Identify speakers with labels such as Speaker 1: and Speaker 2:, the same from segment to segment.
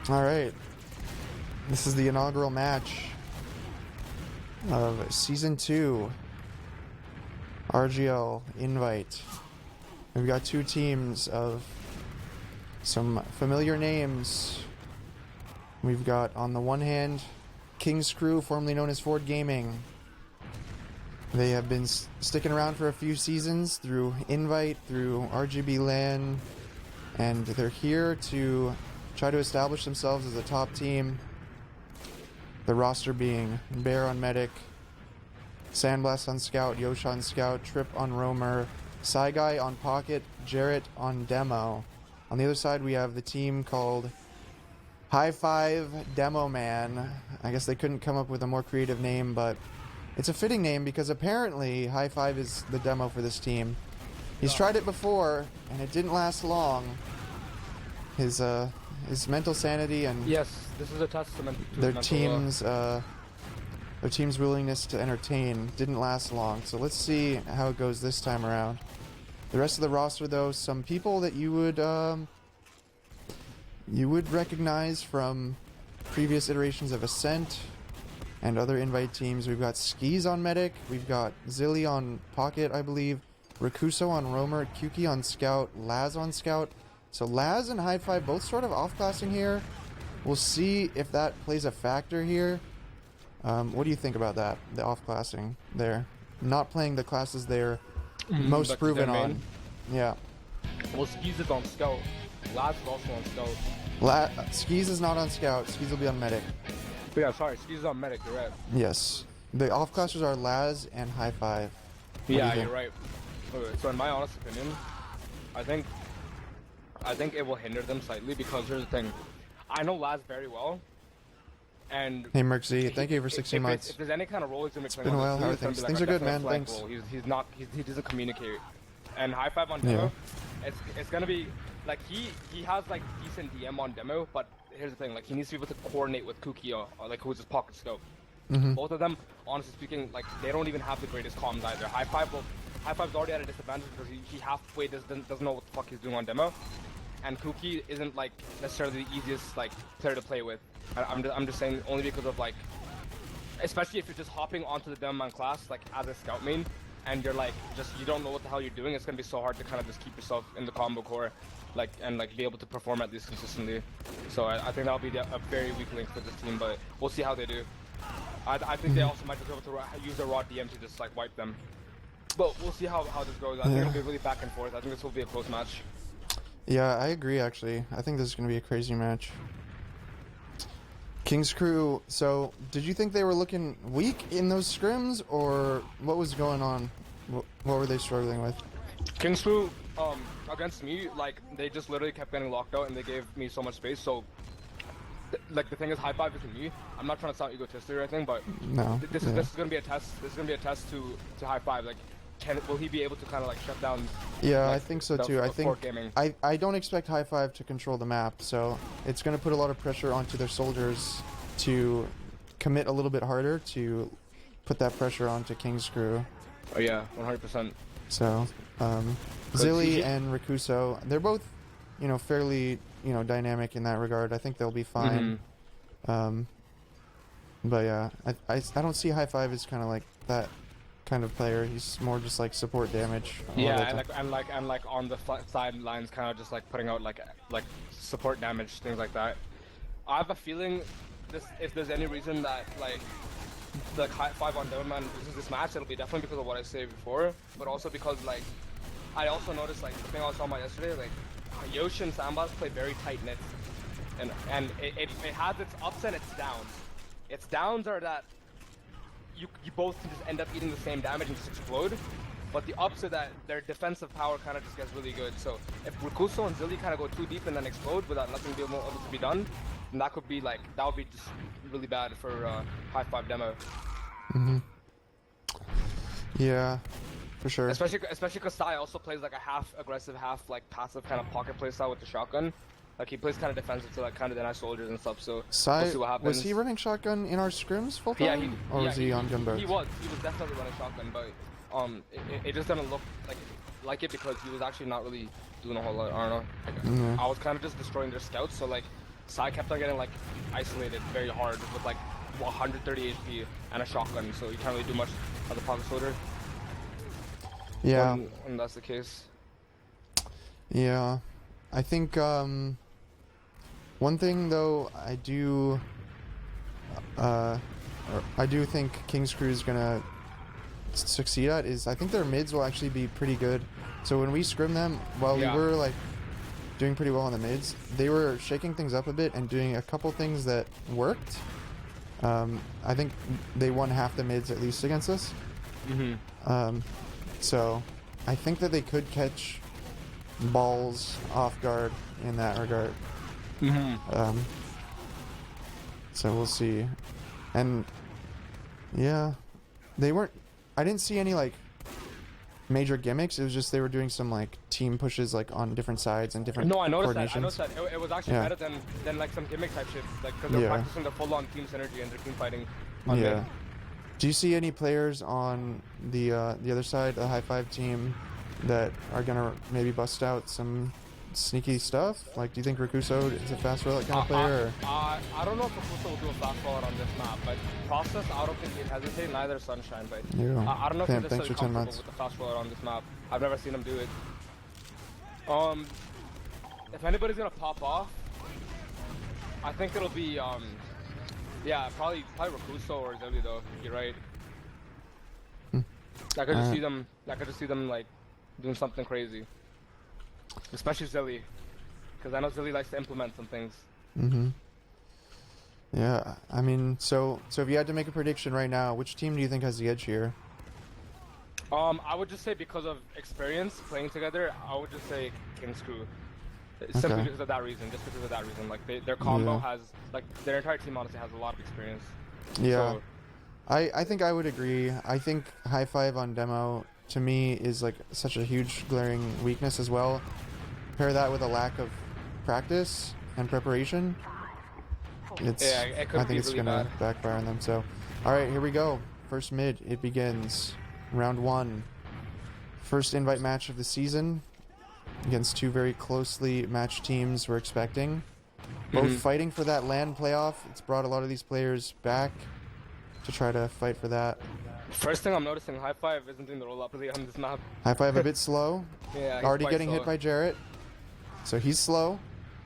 Speaker 1: Alright. This is the inaugural match of Season 2. RGL Invite. We've got two teams of some familiar names. We've got, on the one hand, King's Crew, formerly known as Ford Gaming. They have been sticking around for a few seasons through Invite, through RGB LAN, and they're here to try to establish themselves as a top team. The roster being Bear on Medic, Sandblast on Scout, Yosh on Scout, Trip on Roamer, Guy on Pocket, Jarrett on Demo. On the other side we have the team called Hi5-Demo Man. I guess they couldn't come up with a more creative name, but it's a fitting name because apparently Hi5 is the demo for this team. He's tried it before and it didn't last long. His mental sanity and
Speaker 2: yes, this is a testament to
Speaker 1: their team's willingness to entertain didn't last long. So let's see how it goes this time around. The rest of the roster, though, some people that you would recognize from previous iterations of Ascent and other Invite teams. We've got Skis on Medic, we've got Zilly on Pocket, I believe, Rakuso on Roamer, Kuki on Scout, Laz on Scout. So Laz and Hi5 both sort of off-classing here. We'll see if that plays a factor here. What do you think about that, the off-classing there? Not playing the classes they're most proven on. Yeah.
Speaker 2: Well, Skis is on Scout. Laz is also on Scout.
Speaker 1: Skis is not on Scout. Skis will be on Medic.
Speaker 2: But yeah, sorry, Skis is on Medic, you're right.
Speaker 1: Yes. The off-classers are Laz and Hi5.
Speaker 2: Yeah, you're right. Okay, so in my honest opinion, I think it will hinder them slightly because here's the thing. I know Laz very well. And
Speaker 1: hey Merc Z, thank you for 16 months.
Speaker 2: If there's any kind of role he's gonna be playing,
Speaker 1: been a while. How are things? Things are good, man. Thanks.
Speaker 2: He doesn't communicate. And Hi5 on Demo, it's gonna be like he has like decent DM on Demo, but here's the thing, like he needs to be able to coordinate with Kuki or like who's his pocket scope. Both of them, honestly speaking, like they don't even have the greatest comms either. Hi5's already at a disadvantage because he halfway doesn't know what the fuck he's doing on Demo, and Kuki isn't like necessarily the easiest like player to play with. I'm just saying only because of like, especially if you're just hopping onto the Demo Man class like as a scout main, and you're like you don't know what the hell you're doing. It's gonna be so hard to kind of just keep yourself in the combo core, like and like be able to perform at least consistently. So I think that'll be a very weak link for this team, but we'll see how they do. I think they also might just be able to use their raw DM to just like wipe them. But we'll see how this goes. I think it'll be really back and forth. I think this will be a close match.
Speaker 1: Yeah, I agree actually. I think this is gonna be a crazy match. King's Crew, so did you think they were looking weak in those scrims, or what was going on? What were they struggling with?
Speaker 2: King's Crew, against me, like, they just literally kept getting locked out and they gave me so much space, so, like, the thing is, Hi5 isn't me. I'm not trying to sound egotistic or anything, but
Speaker 1: no,
Speaker 2: this is gonna be a test. This is gonna be a test to Hi5, like, will he be able to kind of, like, shut down...
Speaker 1: Yeah,
Speaker 2: like,
Speaker 1: I think so too. I don't expect Hi5 to control the map, so it's going to put a lot of pressure onto their soldiers to commit a little bit harder to put that pressure onto King's Crew.
Speaker 2: Oh yeah, 100%.
Speaker 1: So, Zilly and Rakuso, they're both, you know, fairly, you know, dynamic in that regard. I think they'll be fine. But yeah, I don't see Hi5 as kind of like that kind of player. He's more just like support damage.
Speaker 2: Yeah, and like on the sidelines, kind of just like putting out like support damage, things like that. I have a feeling if there's any reason that like the Hi5 on Demo Man loses this match, it'll be definitely because of what I said before, but also because like I also noticed like the thing I was talking about yesterday, like Yosh and Sambas play very tight knit, and it has its ups and its downs. Its downs are that you both can just end up eating the same damage and just explode, but the ups are that their defensive power kind of just gets really good. So if Rakuso and Zilly kind of go too deep and then explode without nothing being able to be done, then that would be just really bad for Hi5-Demo.
Speaker 1: Yeah, for sure.
Speaker 2: Especially because Sai also plays like a half aggressive, half like passive kind of pocket play style with the shotgun. Like he plays kind of defensive to like kind of deny soldiers and stuff. So
Speaker 1: Sai,
Speaker 2: we'll see what happens.
Speaker 1: was he running shotgun in our scrims full time? Or was he on gunboat?
Speaker 2: He was definitely running shotgun, but it just didn't look like it because he was actually not really doing a whole lot. I don't know. I was kind of just destroying their scouts. So like Sai kept on getting like isolated very hard with like 130 HP and a shotgun, so you can't really do much as a pocket soldier.
Speaker 1: Yeah.
Speaker 2: When that's the case.
Speaker 1: Yeah. I think one thing though I do think King's Crew is gonna succeed at is I think their mids will actually be pretty good. So when we scrim them, while we were like doing pretty well on the mids, they were shaking things up a bit and doing a couple things that worked. I think they won half the mids at least against us. So I think that they could catch balls off guard in that regard. So we'll see. And yeah, they weren't, I didn't see any like major gimmicks. It was just they were doing some like team pushes like on different sides and different
Speaker 2: I noticed that.
Speaker 1: coordinations.
Speaker 2: It was actually better than like some gimmick type shit. Like because they're practicing the full-on team synergy and they're team fighting.
Speaker 1: Yeah. Do you see any players on the other side, the Hi5 team, that are gonna maybe bust out some sneaky stuff? Like, do you think Rakuso is a fast rollout kind of player?
Speaker 2: I don't know if Rakuso will do a fast rollout on this map, but Process, I don't think he'd hesitate. Neither Sunshine, but I don't know if he's
Speaker 1: thanks for 10 months
Speaker 2: with the fast rollout on this map. I've never seen him do it. If anybody's gonna pop off, I think it'll be yeah, probably Rakuso or Zilly though. You're right. I could just see them. I could just see them like doing something crazy, especially Zilly, because I know Zilly likes to implement some things.
Speaker 1: Yeah, I mean, so if you had to make a prediction right now, which team do you think has the edge here?
Speaker 2: I would just say because of experience playing together, I would just say King's Crew. Simply because of that reason, just because of that reason. Like their combo has, like their entire team honestly has a lot of experience.
Speaker 1: Yeah,
Speaker 2: so,
Speaker 1: I think I would agree. I think Hi5 on demo to me is like such a huge glaring weakness as well. Pair that with a lack of practice and preparation. It's
Speaker 2: it could
Speaker 1: I think
Speaker 2: be
Speaker 1: it's
Speaker 2: really
Speaker 1: gonna
Speaker 2: bad.
Speaker 1: backfire on them. So, all right, here we go. First mid, it begins. Round 1. First invite match of the season against two very closely matched teams we're expecting. Both fighting for that LAN playoff. It's brought a lot of these players back to try to fight for that.
Speaker 2: First thing I'm noticing, Hi5 isn't doing the roll up really on this map.
Speaker 1: Hi5 a bit slow.
Speaker 2: Yeah, he's
Speaker 1: Already
Speaker 2: quite
Speaker 1: getting
Speaker 2: slow.
Speaker 1: hit by Jarrett. So he's slow.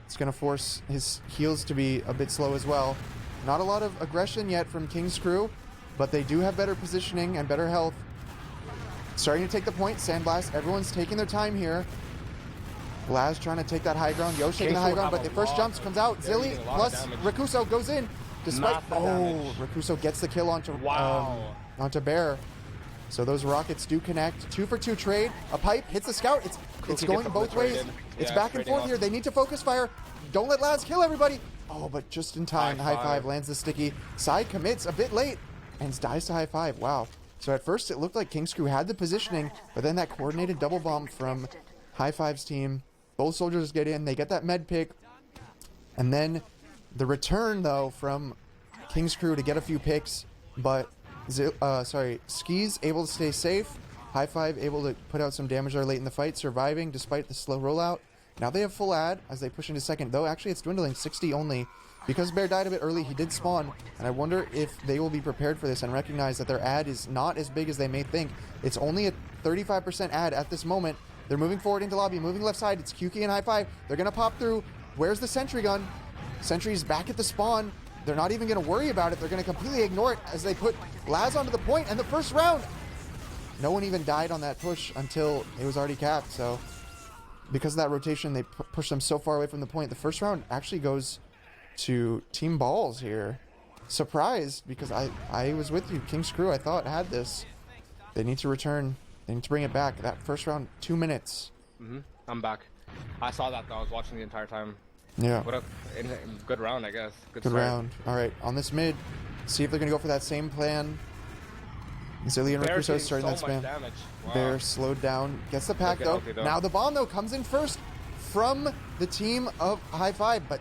Speaker 1: It's going to force his heals to be a bit slow as well. Not a lot of aggression yet from King's Crew, but they do have better positioning and better health. Starting to take the point. Sandblast. Everyone's taking their time here. Laz trying to take that high ground. Yosh taking the high ground, but the first jumps comes out. Zilly plus Rakuso goes in. Despite Rakuso gets the kill onto onto Bear. So those rockets do connect. 2-for-2 trade. A pipe hits the scout. It's going both ways. It's back and forth here. They need to focus fire. Don't let Laz kill everybody. Oh, but just in time. Hi5 lands the sticky. Side commits a bit late and dies to Hi5. Wow. So at first it looked like King's Crew had the positioning, but then that coordinated double bomb from Hi5's team. Both soldiers get in. They get that med pick. And then the return, though, from King's Crew to get a few picks, but Ski's able to stay safe. Hi5 able to put out some damage there late in the fight, surviving despite the slow rollout. Now they have full ad as they push into second, though actually it's dwindling, 60 only. Because Bear died a bit early, he did spawn, and I wonder if they will be prepared for this and recognize that their ad is not as big as they may think. It's only a 35% ad at this moment. They're moving forward into lobby, moving left side. It's QK and Hi5. They're going to pop through. Where's the sentry gun? Sentry's back at the spawn. They're not even going to worry about it. They're going to completely ignore it as they put Laz onto the point. And the first round, no one even died on that push until it was already capped. So because of that rotation, they push them so far away from the point. The first round actually goes to Team Balls here. Surprised, because I was with you. King's Crew, I thought, had this. They need to return. They need to bring it back. That first round, 2 minutes.
Speaker 2: I'm back. I saw that though. I was watching the entire time.
Speaker 1: Yeah.
Speaker 2: What a good round, I guess. Good
Speaker 1: round. All right, on this mid, see if they're going to go for that same plan. Zilly and Rakuso starting that spam.
Speaker 2: Wow.
Speaker 1: Bear slowed down. Gets the pack, though. Now the bomb, though, comes in first from the team of Hi5, but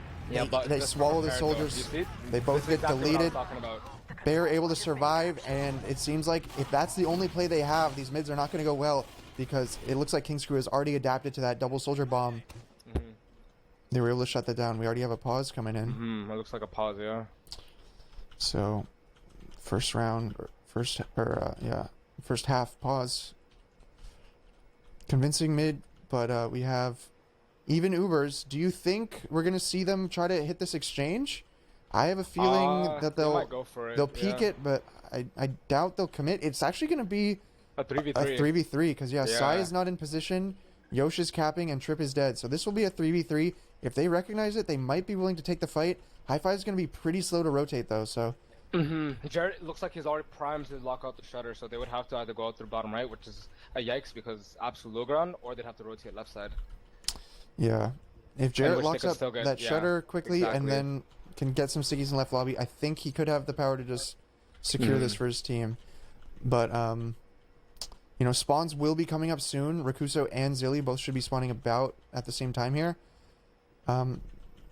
Speaker 1: they swallow the soldiers. They both get deleted. Bear able to survive, and it seems like if that's the only play they have, these mids are not going to go well, because it looks like King's Crew has already adapted to that double soldier bomb. They were able to shut that down. We already have a pause coming in.
Speaker 2: It looks like a pause, yeah.
Speaker 1: So, first half pause. Convincing mid, but we have even Ubers. Do you think we're gonna see them try to hit this exchange? I have a feeling that
Speaker 2: they might go for it.
Speaker 1: they'll peek it, but I doubt they'll commit. It's actually gonna be
Speaker 2: a 3v3.
Speaker 1: A 3v3 because Sai is not in position, Yosh is capping, and Trip is dead. So this will be a 3v3. If they recognize it, they might be willing to take the fight. Hi5 is gonna be pretty slow to rotate though, so.
Speaker 2: Jared looks like he's already primed to lock out the shutter, so they would have to either go out through bottom right, which is a yikes because absolute low ground, or they'd have to rotate left side.
Speaker 1: Yeah, if Jarrett locks up that shutter quickly and then can get some stickies in left lobby, I think he could have the power to just secure this for his team. But you know, spawns will be coming up soon. Rakuso and Zilly both should be spawning about at the same time here.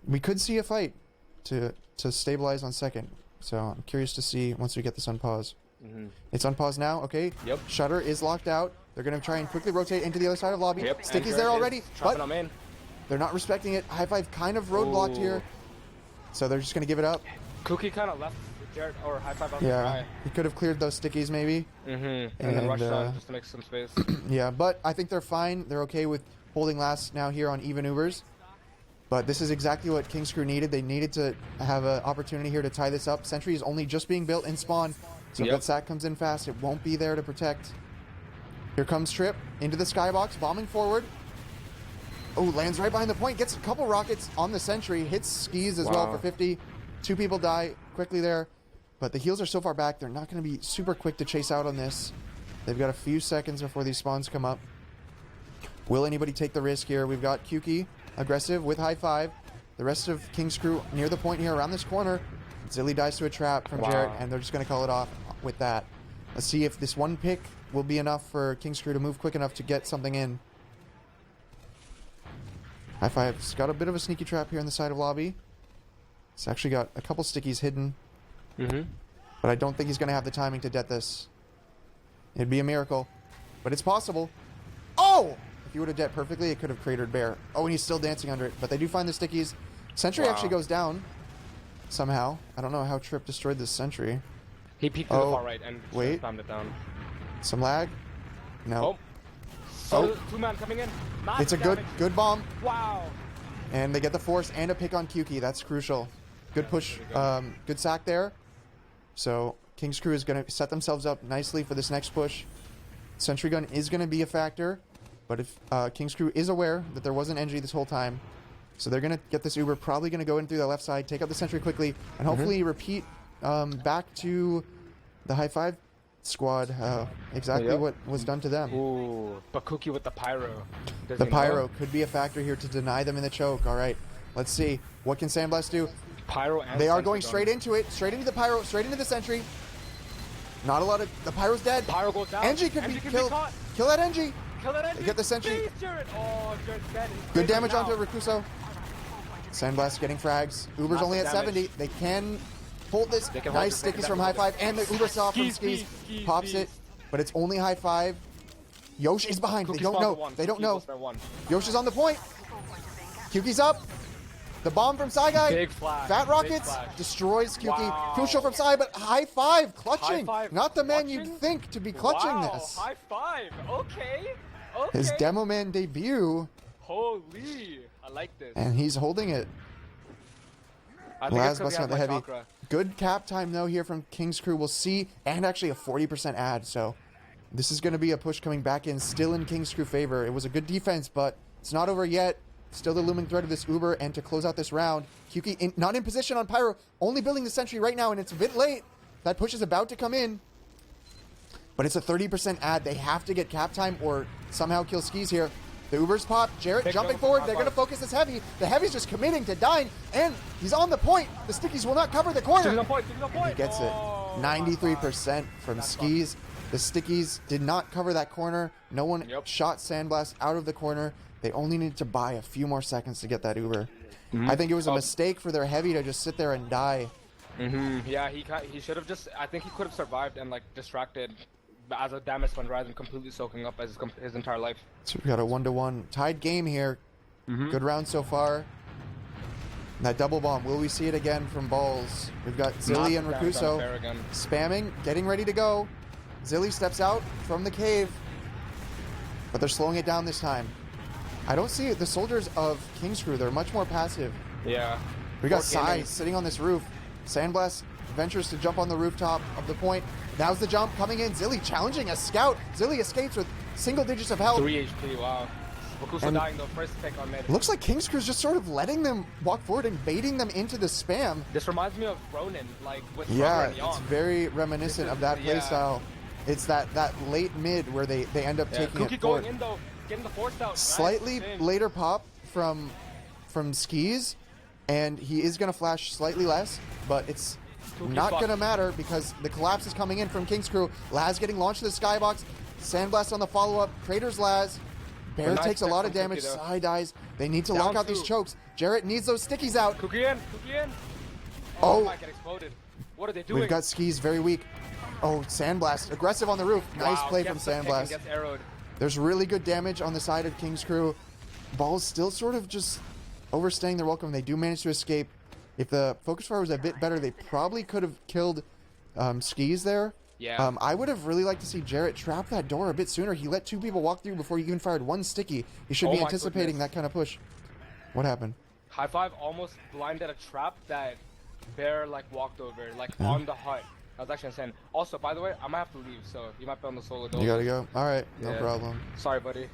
Speaker 1: We could see a fight to stabilize on second. So I'm curious to see once we get this on pause. It's on pause now. Okay.
Speaker 2: Yep.
Speaker 1: Shutter is locked out. They're going to try and quickly rotate into the other side of lobby.
Speaker 2: Yep.
Speaker 1: Sticky's there already, but they're not respecting it. Hi5 kind of roadblocked here. So they're just going to give it up.
Speaker 2: Cookie kind of left Jared or Hi5 on the
Speaker 1: Yeah, he could have cleared those stickies maybe.
Speaker 2: And then rushed on just to make some space.
Speaker 1: Yeah, but I think they're fine. They're okay with holding last now here on even Ubers. But this is exactly what Kingscrew needed. They needed to have an opportunity here to tie this up. Sentry is only just being built in spawn. So if that sack comes in fast, it won't be there to protect. Here comes Trip into the skybox, bombing forward. Oh, lands right behind the point. Gets a couple rockets on the Sentry. Hits skis as well for 50. 2 people die quickly there. But the heals are so far back, they're not going to be super quick to chase out on this. They've got a few seconds before these spawns come up. Will anybody take the risk here? We've got Kyuki aggressive with Hi5. The rest of Kingscrew near the point here around this corner. Zilly dies to a trap from Jarrett, and they're just going to call it off with that. Let's see if this one pick will be enough for Kingscrew to move quick enough to get something in. Hi5's got a bit of a sneaky trap here on the side of lobby. It's actually got a couple stickies hidden. But I don't think he's going to have the timing to det this. It'd be a miracle. But it's possible. Oh! If he would have det perfectly, it could have cratered Bear. Oh, and he's still dancing under it. But they do find the stickies. Sentry actually goes down. Somehow. I don't know how Trip destroyed this Sentry.
Speaker 2: He peeked to the far right and spammed it down.
Speaker 1: Some lag? No.
Speaker 2: So 2-man coming in.
Speaker 1: It's a good bomb.
Speaker 2: Wow.
Speaker 1: And they get the force and a pick on Kyuki. That's crucial. Good push. Good sack there. So Kingscrew is going to set themselves up nicely for this next push. Sentry gun is going to be a factor. But if Kingscrew is aware that there was an NG this whole time, so they're going to get this Uber, probably going to go in through the left side, take out the Sentry quickly, and hopefully repeat back to the Hi5 squad exactly what was done to them.
Speaker 2: Ooh, but Cookie with the pyro.
Speaker 1: The pyro could be a factor here to deny them in the choke. All right, let's see. What can Sandblast do?
Speaker 2: Pyro and
Speaker 1: they are going straight into it, straight into the pyro, straight into the Sentry. Not a lot of... The pyro's dead.
Speaker 2: Pyro goes down.
Speaker 1: NG could be killed. Kill that NG.
Speaker 2: Kill that NG.
Speaker 1: They get the Sentry.
Speaker 2: Oh, Jared's dead.
Speaker 1: Good damage onto Rakuso. Sandblast getting frags. Uber's only at 70. They can hold this. Nice stickies from Hi5 and the Uber saw from skis. Pops it, but it's only Hi5. Yosh is behind. They don't know. They don't know. Yosh is on the point. Kyuki's up. The bomb from Psy Guy.
Speaker 2: Big flash.
Speaker 1: Fat Rockets destroys Kyuki. Crucial from Psy, but Hi5 clutching. Not the man you'd think to be clutching this.
Speaker 2: Hi5. Okay.
Speaker 1: His demo man debut.
Speaker 2: Holy. I like this.
Speaker 1: And he's holding it. Laz busting out the heavy. Good cap time though here from Kingscrew. We'll see. And actually a 40% ad. So this is going to be a push coming back in. Still in Kingscrew favor. It was a good defense, but it's not over yet. Still the looming threat of this Uber, and to close out this round, Kyuki not in position on Pyro, only building the Sentry right now, and it's a bit late. That push is about to come in, but it's a 30% ad. They have to get cap time or somehow kill skis here. The Uber's pop. Jarrett jumping forward. They're going to focus this heavy. The heavy's just committing to dying, and he's on the point. The stickies will not cover the corner. He gets it. 93% from skis. The stickies did not cover that corner. No one shot Sandblast out of the corner. They only needed to buy a few more seconds to get that Uber. I think it was a mistake for their heavy to just sit there and die.
Speaker 2: Yeah, he should have just... I think he could have survived and like distracted as a damage one rather than completely soaking up as his entire life.
Speaker 1: So we got a 1-to-1 tied game here. Good round so far. That double bomb. Will we see it again from Balls? We've got Zilly and Rakuso spamming, getting ready to go. Zilly steps out from the cave, but they're slowing it down this time. I don't see it. The soldiers of Kingscrew, they're much more passive.
Speaker 2: Yeah.
Speaker 1: We got Sai sitting on this roof. Sandblast ventures to jump on the rooftop of the point. Now's the jump coming in. Zilly challenging a scout. Zilly escapes with single digits of health.
Speaker 2: 3 HP, wow. Rakuso dying though, first pick on mid.
Speaker 1: Looks like Kingscrew's just sort of letting them walk forward and baiting them into the spam.
Speaker 2: This reminds me of Ronin, like with
Speaker 1: yeah,
Speaker 2: and Yon.
Speaker 1: It's very reminiscent of that playstyle. It's that late mid where they end up taking
Speaker 2: Kuki
Speaker 1: it forward.
Speaker 2: going in though, getting the force out.
Speaker 1: Slightly later pop from Skis, and he is going to flash slightly less, but it's not going to matter because the collapse is coming in from Kingscrew. Laz getting launched to the skybox. Sandblast on the follow-up. Craters Laz. Bear takes a lot of damage. Sai dies. They need to lock out these chokes. Jarrett needs those stickies out.
Speaker 2: Kuki in.
Speaker 1: Oh,
Speaker 2: Might get exploded. What are they doing?
Speaker 1: We've got Skis very weak. Oh, Sandblast. Aggressive on the roof. Nice play from Sandblast.
Speaker 2: Gets arrowed.
Speaker 1: There's really good damage on the side of Kingscrew. Balls still sort of just overstaying their welcome. They do manage to escape. If the focus fire was a bit better, they probably could have killed Skis there.
Speaker 2: Yeah.
Speaker 1: I would have really liked to see Jarrett trap that door a bit sooner. He let 2 people walk through before he even fired 1 sticky. He should be anticipating that kind of push. What happened?
Speaker 2: Hi5 almost blinded a trap that Bear like walked over, like on the hut. That was actually insane. Also, by the way, I might have to leave, so you might be on the solo door.
Speaker 1: You gotta go? Alright, no problem.
Speaker 2: Sorry, buddy.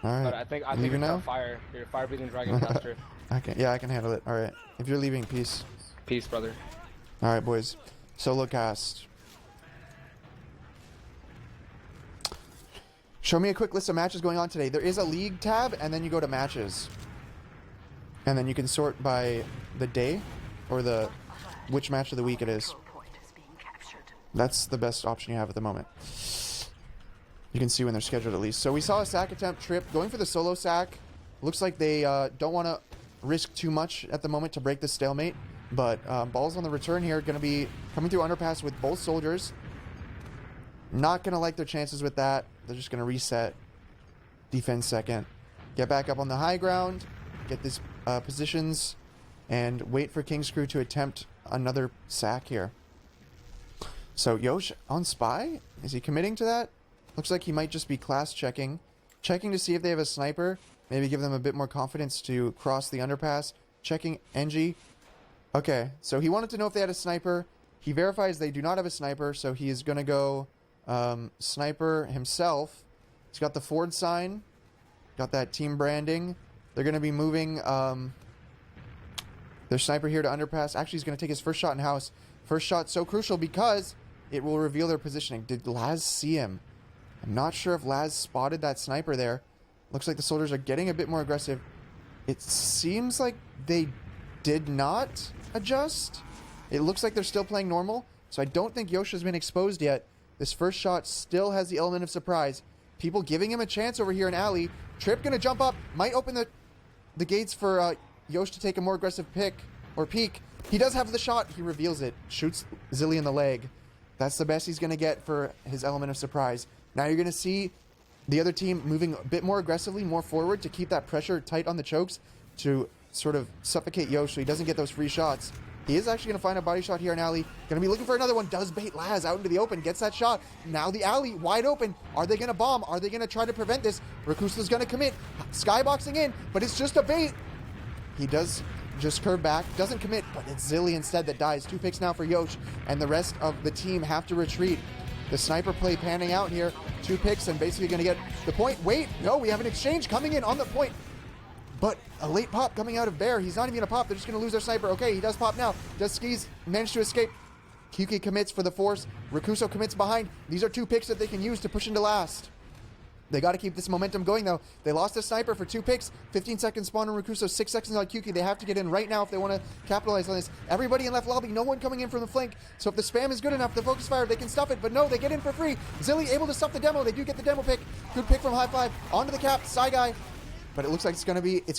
Speaker 1: Alright.
Speaker 2: But I think
Speaker 1: leaving now?
Speaker 2: Fire. You're a fire-breathing dragon caster.
Speaker 1: I can handle it. Alright. If you're leaving, peace.
Speaker 2: Peace, brother.
Speaker 1: Alright, boys. Solo cast. Show me a quick list of matches going on today. There is a league tab, and then you go to matches. And then you can sort by the day, or which match of the week it is. That's the best option you have at the moment. You can see when they're scheduled at least. So we saw a sack attempt. Trip going for the solo sack. Looks like they don't want to risk too much at the moment to break the stalemate. But Balls on the return here, going to be coming through underpass with both soldiers. Not going to like their chances with that. They're just going to reset. Defense second. Get back up on the high ground. Get these positions. And wait for Kingscrew to attempt another sack here. So Yosh on Spy? Is he committing to that? Looks like he might just be class checking. Checking to see if they have a sniper. Maybe give them a bit more confidence to cross the underpass. Checking NG. Okay, so he wanted to know if they had a sniper. He verifies they do not have a sniper, so he is going to go sniper himself. He's got the Ford sign. Got that team branding. They're going to be moving their sniper here to underpass. Actually, he's going to take his first shot in house. First shot so crucial because it will reveal their positioning. Did Laz see him? I'm not sure if Laz spotted that sniper there. Looks like the soldiers are getting a bit more aggressive. It seems like they did not adjust. It looks like they're still playing normal. So I don't think Yosha's been exposed yet. This first shot still has the element of surprise. People giving him a chance over here in alley. Trip gonna jump up. Might open the gates for Yosh to take a more aggressive pick or peek. He does have the shot. He reveals it. Shoots Zilly in the leg. That's the best he's gonna get for his element of surprise. Now you're gonna see the other team moving a bit more aggressively, more forward to keep that pressure tight on the chokes to sort of suffocate Yosh so he doesn't get those free shots. He is actually going to find a body shot here in alley. Going to be looking for another one. Does bait Laz out into the open. Gets that shot. Now the alley wide open. Are they going to bomb? Are they going to try to prevent this? Rakusa's going to commit. Skyboxing in, but it's just a bait. He does just curve back. Doesn't commit, but it's Zilly instead that dies. 2 picks now for Yosh, and the rest of the team have to retreat. The sniper play panning out here. 2 picks and basically going to get the point. Wait, no, we have an exchange coming in on the point. But a late pop coming out of Bear. He's not even going to pop. They're just going to lose their sniper. Okay, he does pop now. Does Skis manage to escape? Kyuki commits for the force. Rakuso commits behind. These are 2 picks that they can use to push into last. They got to keep this momentum going, though. They lost a sniper for 2 picks. 15 seconds spawn on Rakuso. 6 seconds on Kyuki. They have to get in right now if they want to capitalize on this. Everybody in left lobby. No one coming in from the flank. So if the spam is good enough, the focus fire, they can stuff it. But no, they get in for free. Zilly able to stuff the demo. They do get the demo pick. Good pick from Hi5. Onto the cap. Psy guy. But it looks like it's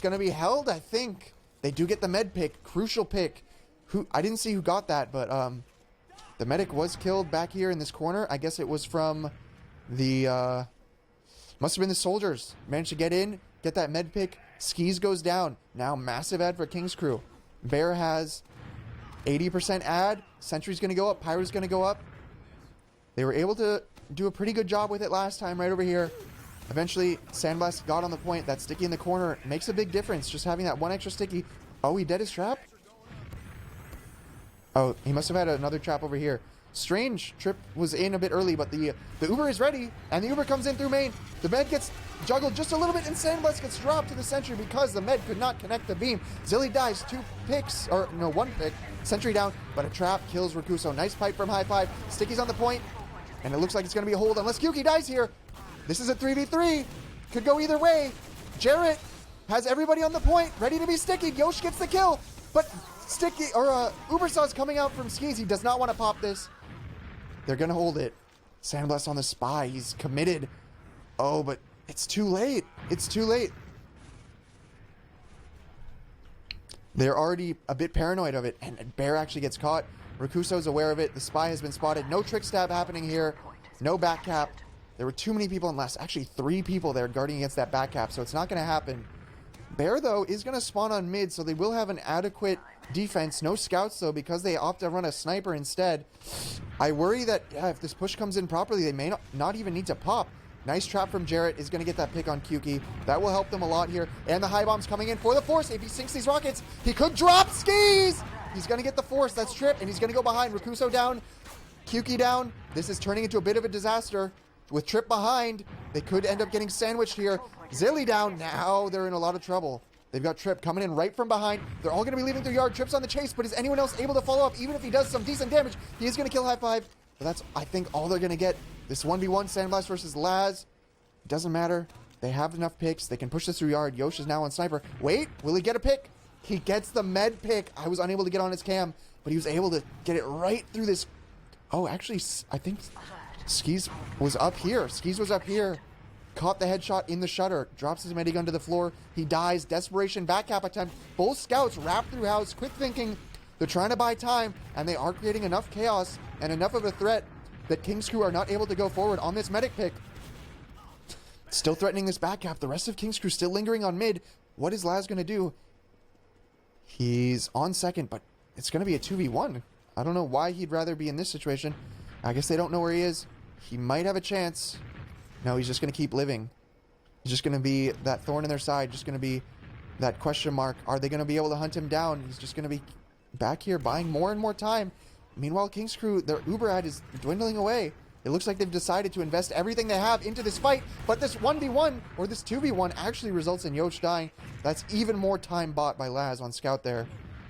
Speaker 1: gonna be held, I think. They do get the med pick. Crucial pick. I didn't see who got that, but the medic was killed back here in this corner. I guess it was from the must have been the soldiers. Managed to get in, get that med pick. Skis goes down. Now massive ad for Kingscrew. Bear has 80% ad. Sentry's going to go up. Pyro's going to go up. They were able to do a pretty good job with it last time right over here. Eventually, Sandblast got on the point. That sticky in the corner makes a big difference. Just having that one extra sticky. Oh, he dead his trap? Oh, he must have had another trap over here. Strange. Trip was in a bit early, but the Uber is ready, and the Uber comes in through main. The med gets juggled just a little bit, and Sandblast gets dropped to the Sentry because the med could not connect the beam. Zilly dies, 2 picks, or no, 1 pick. Sentry down, but a trap kills Rakuso. Nice pipe from Hi5. Sticky's on the point, and it looks like it's going to be a hold unless Kyuki dies here. This is a 3v3. Could go either way. Jarrett has everybody on the point, ready to be sticky. Yosh gets the kill, but Sticky, or Ubersaw's coming out from skis. He does not want to pop this. They're going to hold it. Sandblast on the spy. He's committed. Oh, but it's too late. It's too late. They're already a bit paranoid of it, and Bear actually gets caught. Rakuso's aware of it. The spy has been spotted. No trick stab happening here. No back cap. There were too many people in last. Actually, 3 people there guarding against that back cap, so it's not going to happen. Bear, though, is going to spawn on mid, so they will have an adequate defense. No scouts, though, because they opt to run a sniper instead. I worry that if this push comes in properly, they may not even need to pop. Nice trap from Jarrett is going to get that pick on Kyuki. That will help them a lot here. And the high bomb's coming in for the force. If he sinks these rockets, he could drop skis. He's going to get the force. That's Trip, and he's going to go behind. Rakuso down. Kyuki down. This is turning into a bit of a disaster. With Trip behind, they could end up getting sandwiched here. Zilly down. Now they're in a lot of trouble. They've got Trip coming in right from behind. They're all going to be leaving their yard. Trip's on the chase, but is anyone else able to follow up? Even if he does some decent damage, he is going to kill Hi5. But that's, I think, all they're going to get. This 1v1, Sandblast versus Laz. Doesn't matter. They have enough picks. They can push this through yard. Yosh is now on sniper. Wait, will he get a pick? He gets the med pick. I was unable to get on his cam, but he was able to get it right through this. Oh, actually, I think Skis was up here. Skis was up here. Caught the headshot in the shutter. Drops his medigun to the floor. He dies. Desperation back cap attempt. Both scouts wrap through house. Quick thinking. They're trying to buy time, and they are creating enough chaos and enough of a threat that King's Crew are not able to go forward on this medic pick. Still threatening this back cap. The rest of King's Crew still lingering on mid. What is Laz going to do? He's on second, but it's going to be a 2v1. I don't know why he'd rather be in this situation. I guess they don't know where he is. He might have a chance. No, he's just going to keep living. He's just going to be that thorn in their side. Just going to be that question mark. Are they going to be able to hunt him down? He's just going to be back here buying more and more time. Meanwhile, King's Crew, their Uber ad is dwindling away. It looks like they've decided to invest everything they have into this fight, but this 1v1, or this 2v1, actually results in Yosh dying. That's even more time bought by Laz on scout there.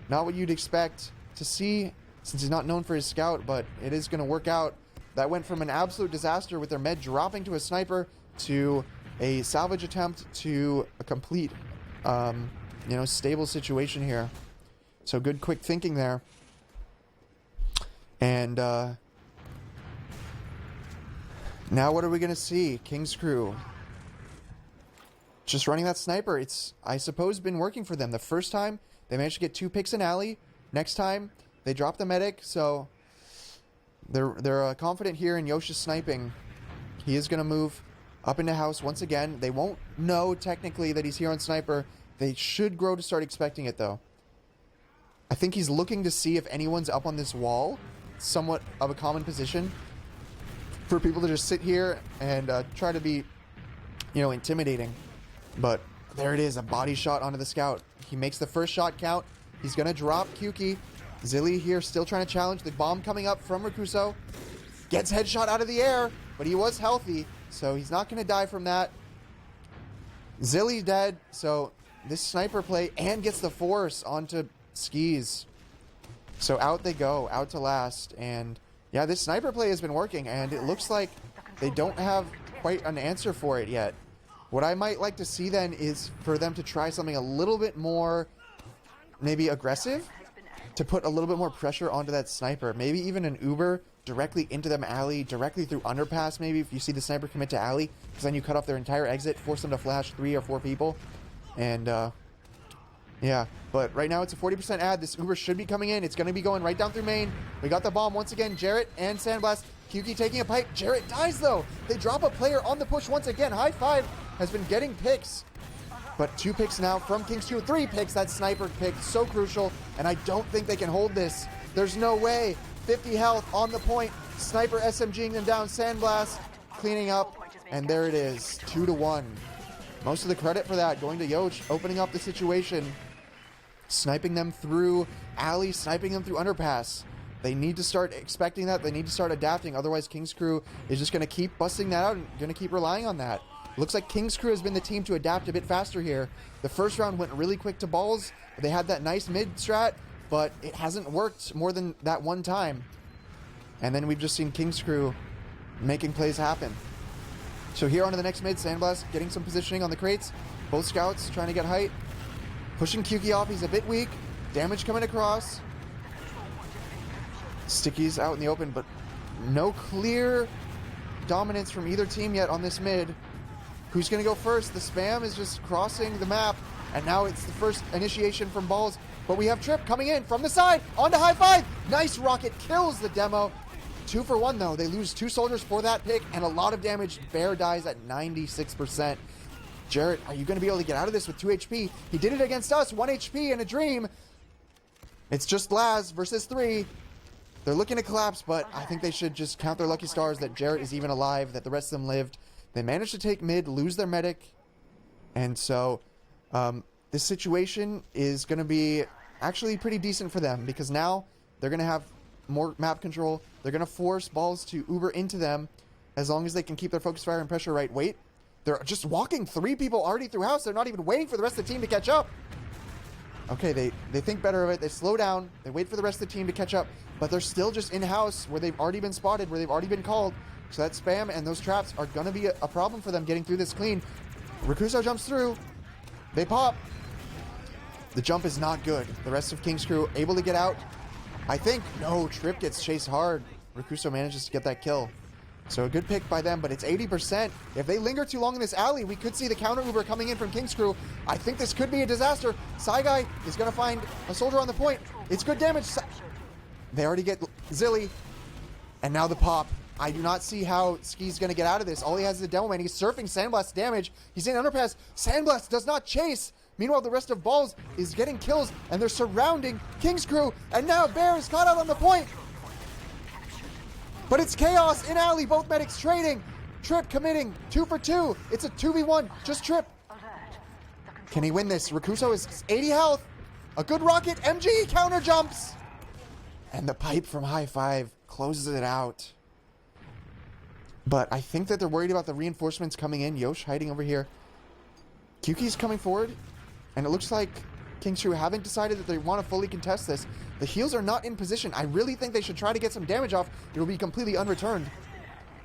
Speaker 1: Not what you'd expect to see, since he's not known for his scout, but it is going to work out. That went from an absolute disaster with their med dropping to a sniper, to a salvage attempt, to a complete, stable situation here. So good quick thinking there. And, now what are we going to see? King's Crew just running that sniper. It's, I suppose, been working for them. The first time, they managed to get 2 picks in alley. Next time, they dropped the medic, so they're confident here in Yosh's sniping. He is going to move up into house once again. They won't know, technically, that he's here on sniper. They should grow to start expecting it, though. I think he's looking to see if anyone's up on this wall. Somewhat of a common position for people to just sit here and try to be, intimidating. But there it is, a body shot onto the scout. He makes the first shot count. He's going to drop Kyuki. Zilly here still trying to challenge. The bomb coming up from Rakuso. Gets headshot out of the air, but he was healthy, so he's not going to die from that. Zilly dead, so this sniper play, and gets the force onto Skis. So out they go, out to last, and yeah, this sniper play has been working, and it looks like they don't have quite an answer for it yet. What I might like to see then is for them to try something a little bit more, maybe aggressive, to put a little bit more pressure onto that sniper. Maybe even an Uber directly into them alley, directly through underpass maybe, if you see the sniper commit to alley, because then you cut off their entire exit, force them to flash 3 or 4 people, and yeah, but right now it's a 40% ad. This Uber should be coming in. It's going to be going right down through main. We got the bomb once again. Jarrett and Sandblast. Kyuki taking a pipe. Jarrett dies, though. They drop a player on the push once again. Hi5 has been getting picks. But 2 picks now from King's 3 picks. That sniper pick, so crucial. And I don't think they can hold this. There's no way. 50 health on the point. Sniper SMGing them down. Sandblast cleaning up. And there it is. 2-1. Most of the credit for that going to Yosh, opening up the situation. Sniping them through alley, sniping them through underpass. They need to start expecting that. They need to start adapting. Otherwise, King's Crew is just going to keep busting that out and going to keep relying on that. Looks like King's Crew has been the team to adapt a bit faster here. The first round went really quick to balls. They had that nice mid strat, but it hasn't worked more than that one time. And then we've just seen King's Crew making plays happen. So here on to the next mid, Sandblast getting some positioning on the crates. Both scouts trying to get height. Pushing Kyuki off, he's a bit weak. Damage coming across. Sticky's out in the open, but no clear dominance from either team yet on this mid. Who's going to go first? The spam is just crossing the map, and now it's the first initiation from balls. But we have Trip coming in from the side, onto Hi5. Nice rocket, kills the demo. 2 for 1 though. They lose 2 soldiers for that pick, and a lot of damage. Bear dies at 96%. Jarrett, are you going to be able to get out of this with 2 HP? He did it against us, 1 HP in a dream. It's just Laz versus 3. They're looking to collapse, but I think they should just count their lucky stars that Jarrett is even alive, that the rest of them lived. They managed to take mid, lose their medic, and so this situation is going to be actually pretty decent for them, because now they're going to have more map control. They're going to force balls to Uber into them as long as they can keep their focus fire and pressure right. Wait, they're just walking 3 people already through house. They're not even waiting for the rest of the team to catch up. Okay, they think better of it. They slow down. They wait for the rest of the team to catch up, but they're still just in house where they've already been spotted, where they've already been called. So that spam and those traps are going to be a problem for them getting through this clean. Rakuso jumps through. They pop. The jump is not good. The rest of King's Crew able to get out. I think, no, Trip gets chased hard. Rakuso manages to get that kill. So a good pick by them, but it's 80%. If they linger too long in this alley, we could see the counter Uber coming in from King's Crew. I think this could be a disaster. Guy is going to find a soldier on the point. It's good damage. They already get Zilly. And now the pop. I do not see how Ski's going to get out of this. All he has is a demo man. He's surfing Sandblast damage. He's in underpass. Sandblast does not chase. Meanwhile, the rest of Balls is getting kills, and they're surrounding King's Crew. And now Bear is caught out on the point. But it's chaos in alley. Both medics trading. Trip committing 2 for 2. It's a 2v1. Just Trip. Can he win this? Rakuso is 80 health. A good rocket. MG counter jumps. And the pipe from Hi5 closes it out. But I think that they're worried about the reinforcements coming in. Yosh hiding over here. Kyuki's coming forward. And it looks like King's Crew haven't decided that they want to fully contest this. The heals are not in position. I really think they should try to get some damage off. It will be completely unreturned.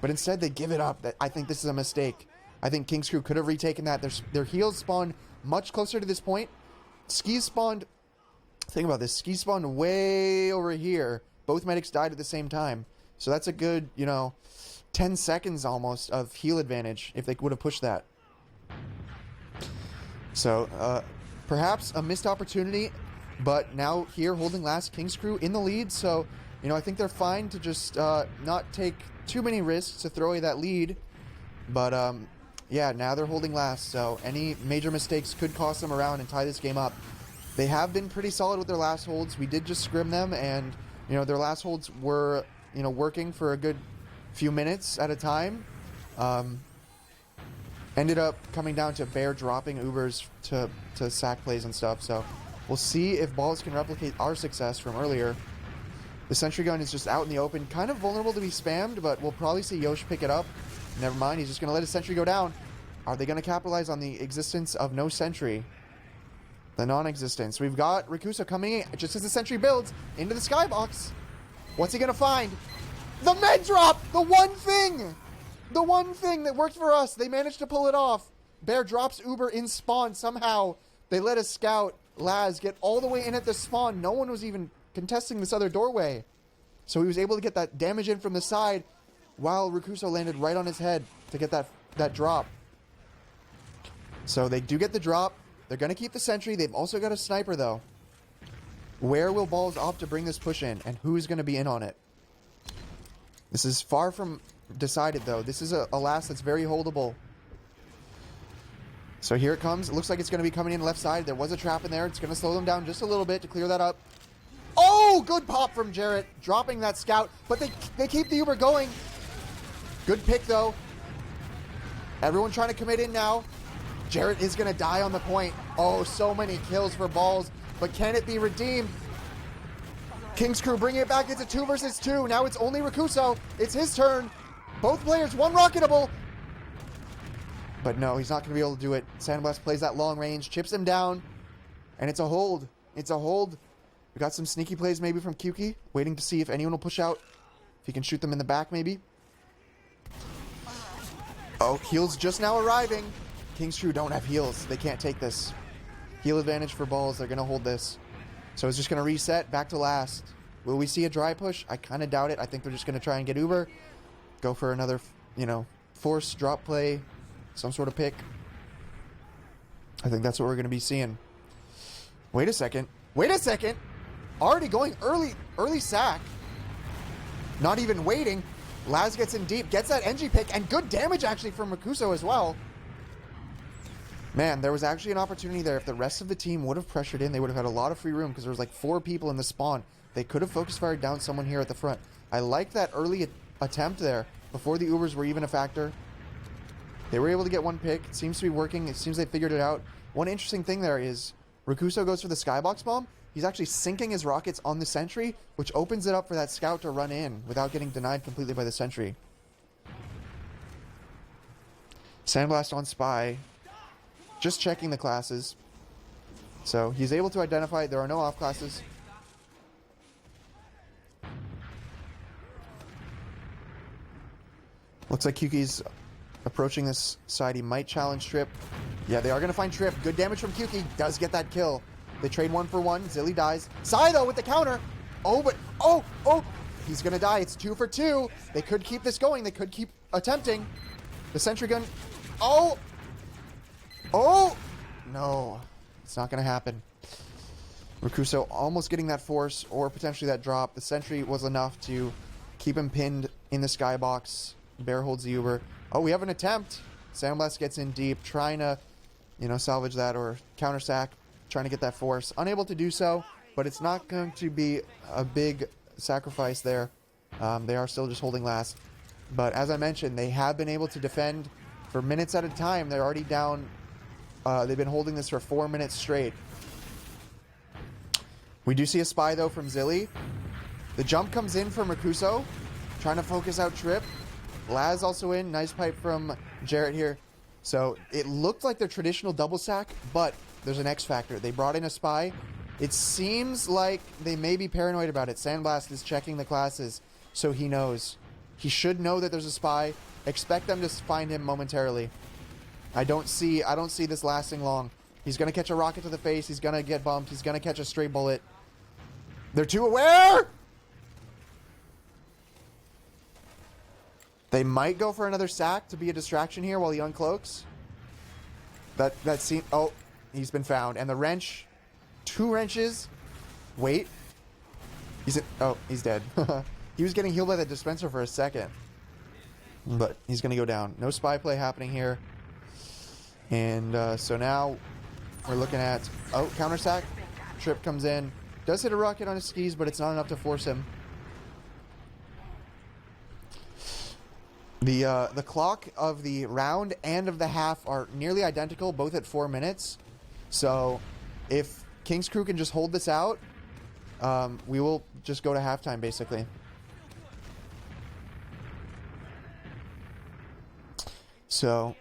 Speaker 1: But instead, they give it up. I think this is a mistake. I think King's Crew could have retaken that. Their heals spawned much closer to this point. Skis spawned... Think about this. Skis spawned way over here. Both medics died at the same time. So that's a good, 10 seconds almost of heal advantage if they would have pushed that. So, perhaps a missed opportunity, but now here holding last, King's Crew in the lead. So, I think they're fine to just not take too many risks to throw away that lead. But, yeah, now they're holding last. So any major mistakes could cost them around and tie this game up. They have been pretty solid with their last holds. We did just scrim them, and, their last holds were, working for a good few minutes at a time. Ended up coming down to Bear dropping Ubers to sack plays and stuff. So we'll see if Balls can replicate our success from earlier. The sentry gun is just out in the open, kind of vulnerable to be spammed, but we'll probably see Yosh pick it up. Never mind, he's just going to let his sentry go down. Are they going to capitalize on the existence of no sentry? The non-existence. We've got Rakuso coming in just as the sentry builds into the skybox. What's he going to find? The med drop! The one thing! The one thing that worked for us. They managed to pull it off. Bear drops Uber in spawn somehow. They let a scout, Laz, get all the way in at the spawn. No one was even contesting this other doorway. So he was able to get that damage in from the side while Rakuso landed right on his head to get that drop. So they do get the drop. They're going to keep the sentry. They've also got a sniper, though. Where will Balls opt to bring this push in, and who's going to be in on it? This is far from decided, though. This is a last that's very holdable. So here it comes. It looks like it's going to be coming in left side. There was a trap in there. It's going to slow them down just a little bit to clear that up. Oh, good pop from Jarrett, dropping that scout. But they keep the Uber going. Good pick, though. Everyone trying to commit in now. Jarrett is going to die on the point. Oh, so many kills for balls. But can it be redeemed? King's Crew bringing it back. It's a 2 versus 2. Now it's only Rakuso. It's his turn. Both players, one rocketable. But no, he's not going to be able to do it. Sandblast plays that long range, chips him down. And it's a hold. It's a hold. We got some sneaky plays maybe from Kyuki. Waiting to see if anyone will push out. If he can shoot them in the back maybe. Oh, heals just now arriving. King's Crew don't have heals. They can't take this. Heal advantage for balls. They're going to hold this. So it's just going to reset back to last. Will we see a dry push? I kind of doubt it. I think they're just going to try and get Uber. Go for another, force, drop play, some sort of pick. I think that's what we're going to be seeing. Wait a second. Wait a second. Already going early sack. Not even waiting. Laz gets in deep, gets that NG pick, and good damage actually from Rakuso as well. Man, there was actually an opportunity there. If the rest of the team would have pressured in, they would have had a lot of free room because there was like 4 people in the spawn. They could have focus fired down someone here at the front. I like that early attempt there before the Ubers were even a factor. They were able to get one pick. It seems to be working. It seems they figured it out. One interesting thing there is Rakuso goes for the skybox bomb. He's actually sinking his rockets on the sentry, which opens it up for that scout to run in without getting denied completely by the sentry. Sandblast on spy. Just checking the classes. So he's able to identify there are no off classes. Looks like Kyuki's approaching this side. He might challenge Trip. Yeah, they are going to find Trip. Good damage from Kyuki. Does get that kill. They trade 1 for 1. Zilly dies. Sai, though, with the counter. Oh, but... Oh! He's going to die. It's 2 for 2. They could keep this going. They could keep attempting. The sentry gun... Oh! No. It's not going to happen. Rakuso almost getting that force or potentially that drop. The sentry was enough to keep him pinned in the skybox. Bear holds the Uber. Oh, we have an attempt. Sandblast gets in deep, trying to, salvage that or counter sack, trying to get that force. Unable to do so, but it's not going to be a big sacrifice there. They are still just holding last. But as I mentioned, they have been able to defend for minutes at a time. They're already down. They've been holding this for 4 minutes straight. We do see a spy, though, from Zilly. The jump comes in from Rakuso, trying to focus out Trip. Laz also in. Nice pipe from Jarrett here. So it looked like their traditional double sack, but there's an X factor. They brought in a spy. It seems like they may be paranoid about it. Sandblast is checking the classes, so he knows. He should know that there's a spy. Expect them to find him momentarily. I don't see this lasting long. He's going to catch a rocket to the face. He's going to get bumped. He's going to catch a stray bullet. They're too aware! They might go for another sack to be a distraction here while he uncloaks. That seems... Oh, he's been found. And the wrench... 2 wrenches. Wait. Oh, he's dead. He was getting healed by the dispenser for a second. But he's going to go down. No spy play happening here. And so now we're looking at... Oh, counter sack. Trip comes in. Does hit a rocket on his skis, but it's not enough to force him. The clock of the round and of the half are nearly identical, both at 4 minutes. So if King's Crew can just hold this out, we will just go to halftime, basically. So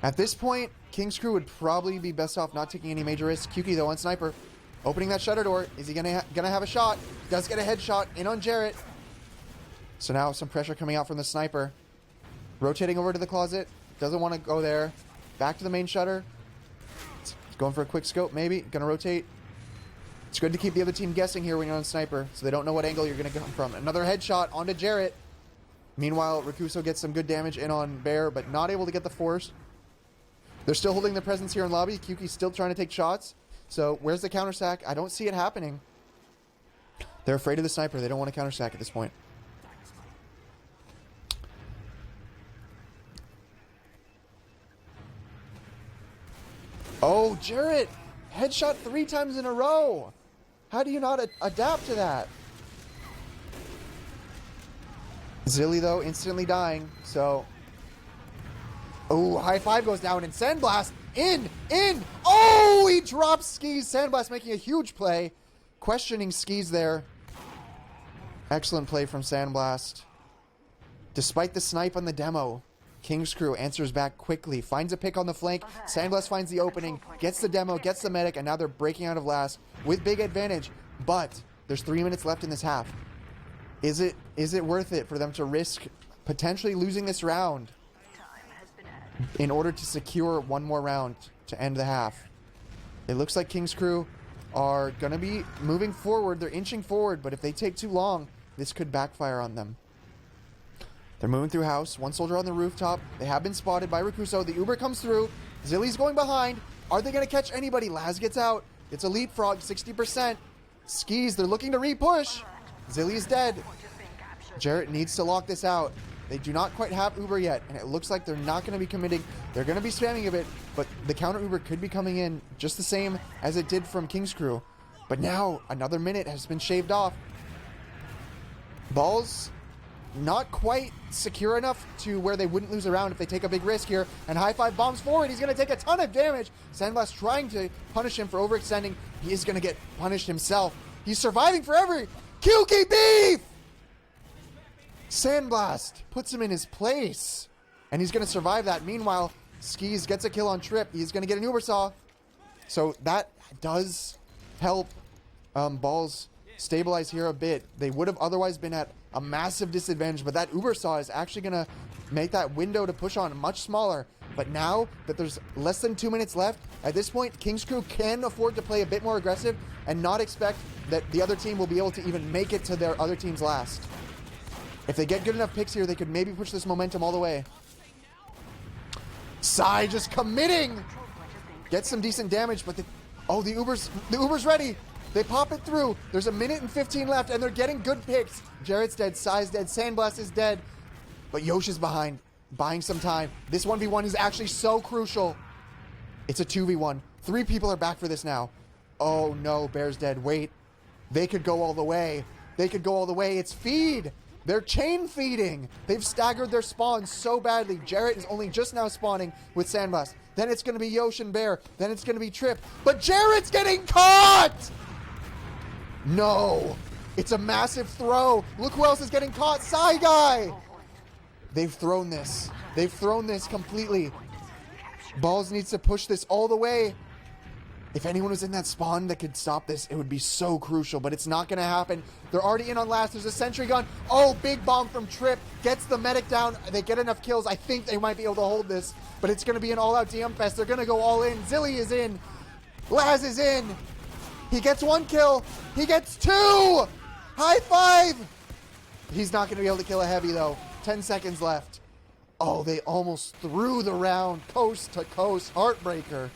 Speaker 1: at this point, King's Crew would probably be best off not taking any major risks. Kyuki, though, on sniper. Opening that shutter door. Is he gonna have a shot? Does get a headshot in on Jarrett. So now some pressure coming out from the sniper. Rotating over to the closet. Doesn't want to go there. Back to the main shutter. Going for a quick scope, maybe. Gonna rotate. It's good to keep the other team guessing here when you're on sniper, so they don't know what angle you're gonna come from. Another headshot onto Jarrett. Meanwhile, Rakuso gets some good damage in on Bear, but not able to get the force. They're still holding their presence here in lobby. Kyuki's still trying to take shots. So where's the counter sack? I don't see it happening. They're afraid of the sniper. They don't want to counter sack at this point. Oh, Jarrett! Headshot 3 times in a row! How do you not adapt to that? Zilly, though, instantly dying, so... Oh, Hi5 goes down, and Sandblast, in! Oh, he drops Skis! Sandblast making a huge play. Questioning Skis there. Excellent play from Sandblast. Despite the snipe on the demo, King's Crew answers back quickly, finds a pick on the flank, Sandblast finds the opening, gets the demo, gets the medic, and now they're breaking out of last with big advantage. But there's 3 minutes left in this half. Is it worth it for them to risk potentially losing this round in order to secure one more round to end the half? It looks like King's Crew are going to be moving forward. They're inching forward, but if they take too long, this could backfire on them. They're moving through house. One soldier on the rooftop. They have been spotted by Rakuso. The Uber comes through. Zilly's going behind. Are they going to catch anybody? Laz gets out. It's a leapfrog, 60%. Skis, they're looking to re-push. Zilly is dead. Jarrett needs to lock this out. They do not quite have Uber yet, and it looks like they're not going to be committing. They're going to be spamming a bit, but the counter Uber could be coming in just the same as it did from King's Crew. But now, another minute has been shaved off. Balls not quite secure enough to where they wouldn't lose a round if they take a big risk here. And Hi5 bombs forward. He's going to take a ton of damage. Sandblast trying to punish him for overextending. He is going to get punished himself. He's surviving forever. Kukey beef! Sandblast puts him in his place. And he's going to survive that. Meanwhile, Skis gets a kill on Trip. He's going to get an Uber Saw. So that does help Balls stabilize here a bit. They would have otherwise been at a massive disadvantage, but that Uber Saw is actually going to make that window to push on much smaller. But now that there's less than 2 minutes left, at this point, King's Crew can afford to play a bit more aggressive and not expect that the other team will be able to even make it to their other team's last. If they get good enough picks here, they could maybe push this momentum all the way. Sai just committing! Gets some decent damage, but the Uber's ready! They pop it through. There's a minute and 15 left, and they're getting good picks. Jarrett's dead. Sai's dead. Sandblast is dead. But Yosh is behind, buying some time. This 1v1 is actually so crucial. It's a 2v1. 3 people are back for this now. Oh, no. Bear's dead. Wait. They could go all the way. They could go all the way. It's feed. They're chain feeding. They've staggered their spawns so badly. Jarrett is only just now spawning with Sandblast. Then it's going to be Yosh and Bear. Then it's going to be Trip. But Jarrett's getting caught! No, it's a massive throw. Look who else is getting caught. Sai Guy. They've thrown this. They've thrown this completely. Balls needs to push this all the way. If anyone was in that spawn that could stop this, it would be so crucial, but it's not going to happen. They're already in on last. There's a sentry gun. Oh, big bomb from Trip. Gets the medic down. They get enough kills. I think they might be able to hold this, but it's going to be an all-out DM fest. They're going to go all in. Zilly is in. Laz is in. He gets 1 kill. He gets 2. Hi5. He's not going to be able to kill a heavy, though. 10 seconds left. Oh, they almost threw the round coast to coast. Heartbreaker.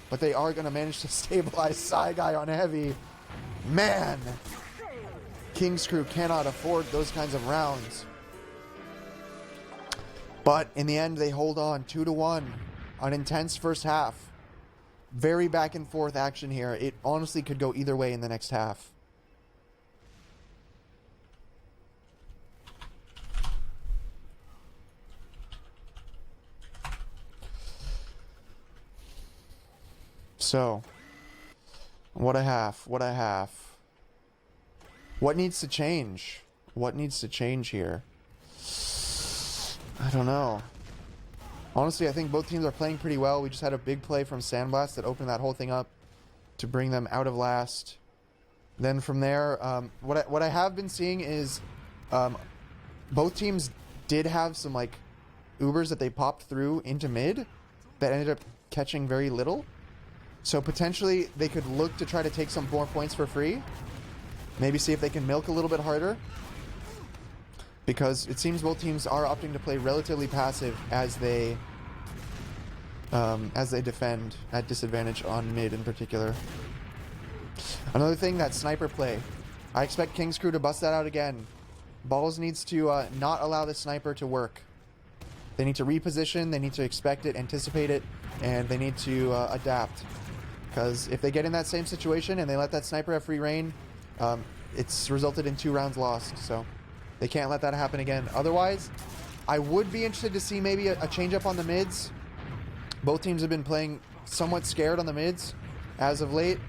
Speaker 1: But they are going to manage to stabilize Sai Guy on heavy. Man. King's Crew cannot afford those kinds of rounds. But in the end, they hold on 2-1. An intense first half. Very back and forth action here. It honestly could go either way in the next half. So, what a half. What a half. What needs to change? What needs to change here? I don't know. Honestly, I think both teams are playing pretty well. We just had a big play from Sandblast that opened that whole thing up to bring them out of last. Then from there, what I have been seeing is both teams did have some like Ubers that they popped through into mid that ended up catching very little. So potentially they could look to try to take some more points for free. Maybe see if they can milk a little bit harder. Because it seems both teams are opting to play relatively passive as they defend at disadvantage on mid in particular. Another thing, that sniper play. I expect King's Crew to bust that out again. Balls needs to not allow the sniper to work. They need to reposition, they need to expect it, anticipate it, and they need to adapt. Because if they get in that same situation and they let that sniper have free reign, it's resulted in 2 rounds lost. So they can't let that happen again. Otherwise, I would be interested to see maybe a change up on the mids. Both teams have been playing somewhat scared on the mids as of late.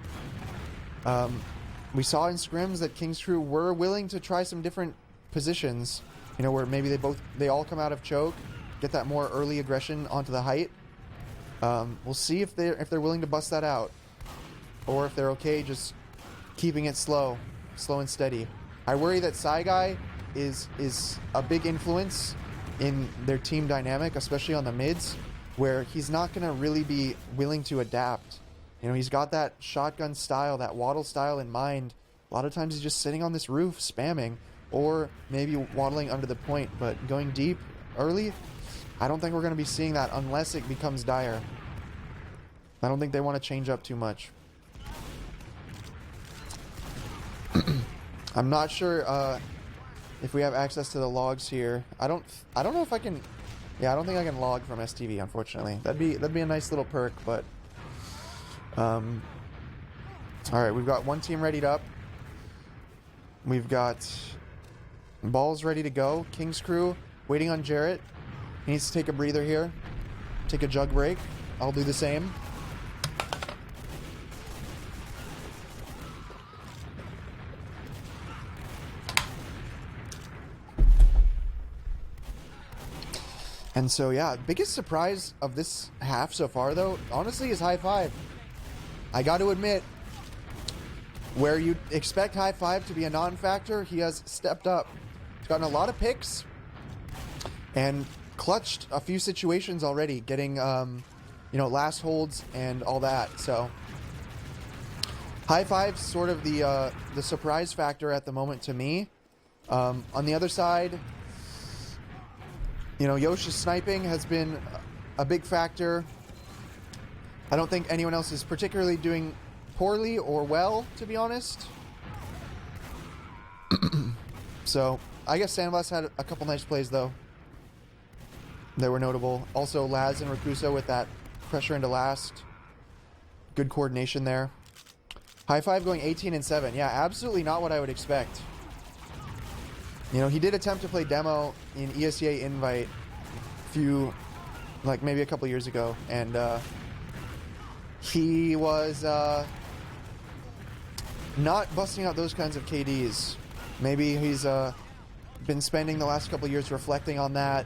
Speaker 1: We saw in scrims that King's Crew were willing to try some different positions, you know, where maybe they all come out of choke, get that more early aggression onto the height. We'll see if they're willing to bust that out, or if they're okay just keeping it slow and steady. I worry that Guy is a big influence in their team dynamic, especially on the mids, where he's not going to really be willing to adapt. You know, he's got that shotgun style, that waddle style in mind. A lot of times he's just sitting on this roof spamming, or maybe waddling under the point, but going deep early, I don't think we're going to be seeing that unless it becomes dire. I don't think they want to change up too much. I'm not sure if we have access to the logs here. I don't know if I can. Yeah, I don't think I can log from STV, unfortunately. That'd be a nice little perk, but all right, we've got one team readied up. We've got balls ready to go. King's Crew waiting on Jarrett. He needs to take a breather here. Take a jug break. I'll do the same. And so, yeah, biggest surprise of this half so far, though, honestly, is Hi5. I got to admit, where you'd expect Hi5 to be a non-factor, he has stepped up. He's gotten a lot of picks and clutched a few situations already, getting, you know, last holds and all that. So, Hi5's sort of the surprise factor at the moment to me. On the other side, you know, Yosh's sniping has been a big factor. I don't think anyone else is particularly doing poorly or well, to be honest. So, I guess Sandblast had a couple nice plays, though. They were notable. Also, Laz and Rakusa with that pressure into last. Good coordination there. Hi5 going 18-7. Yeah, absolutely not what I would expect. You know, he did attempt to play demo in ESEA Invite maybe a couple years ago, and he was not busting out those kinds of KDs. Maybe he's been spending the last couple years reflecting on that,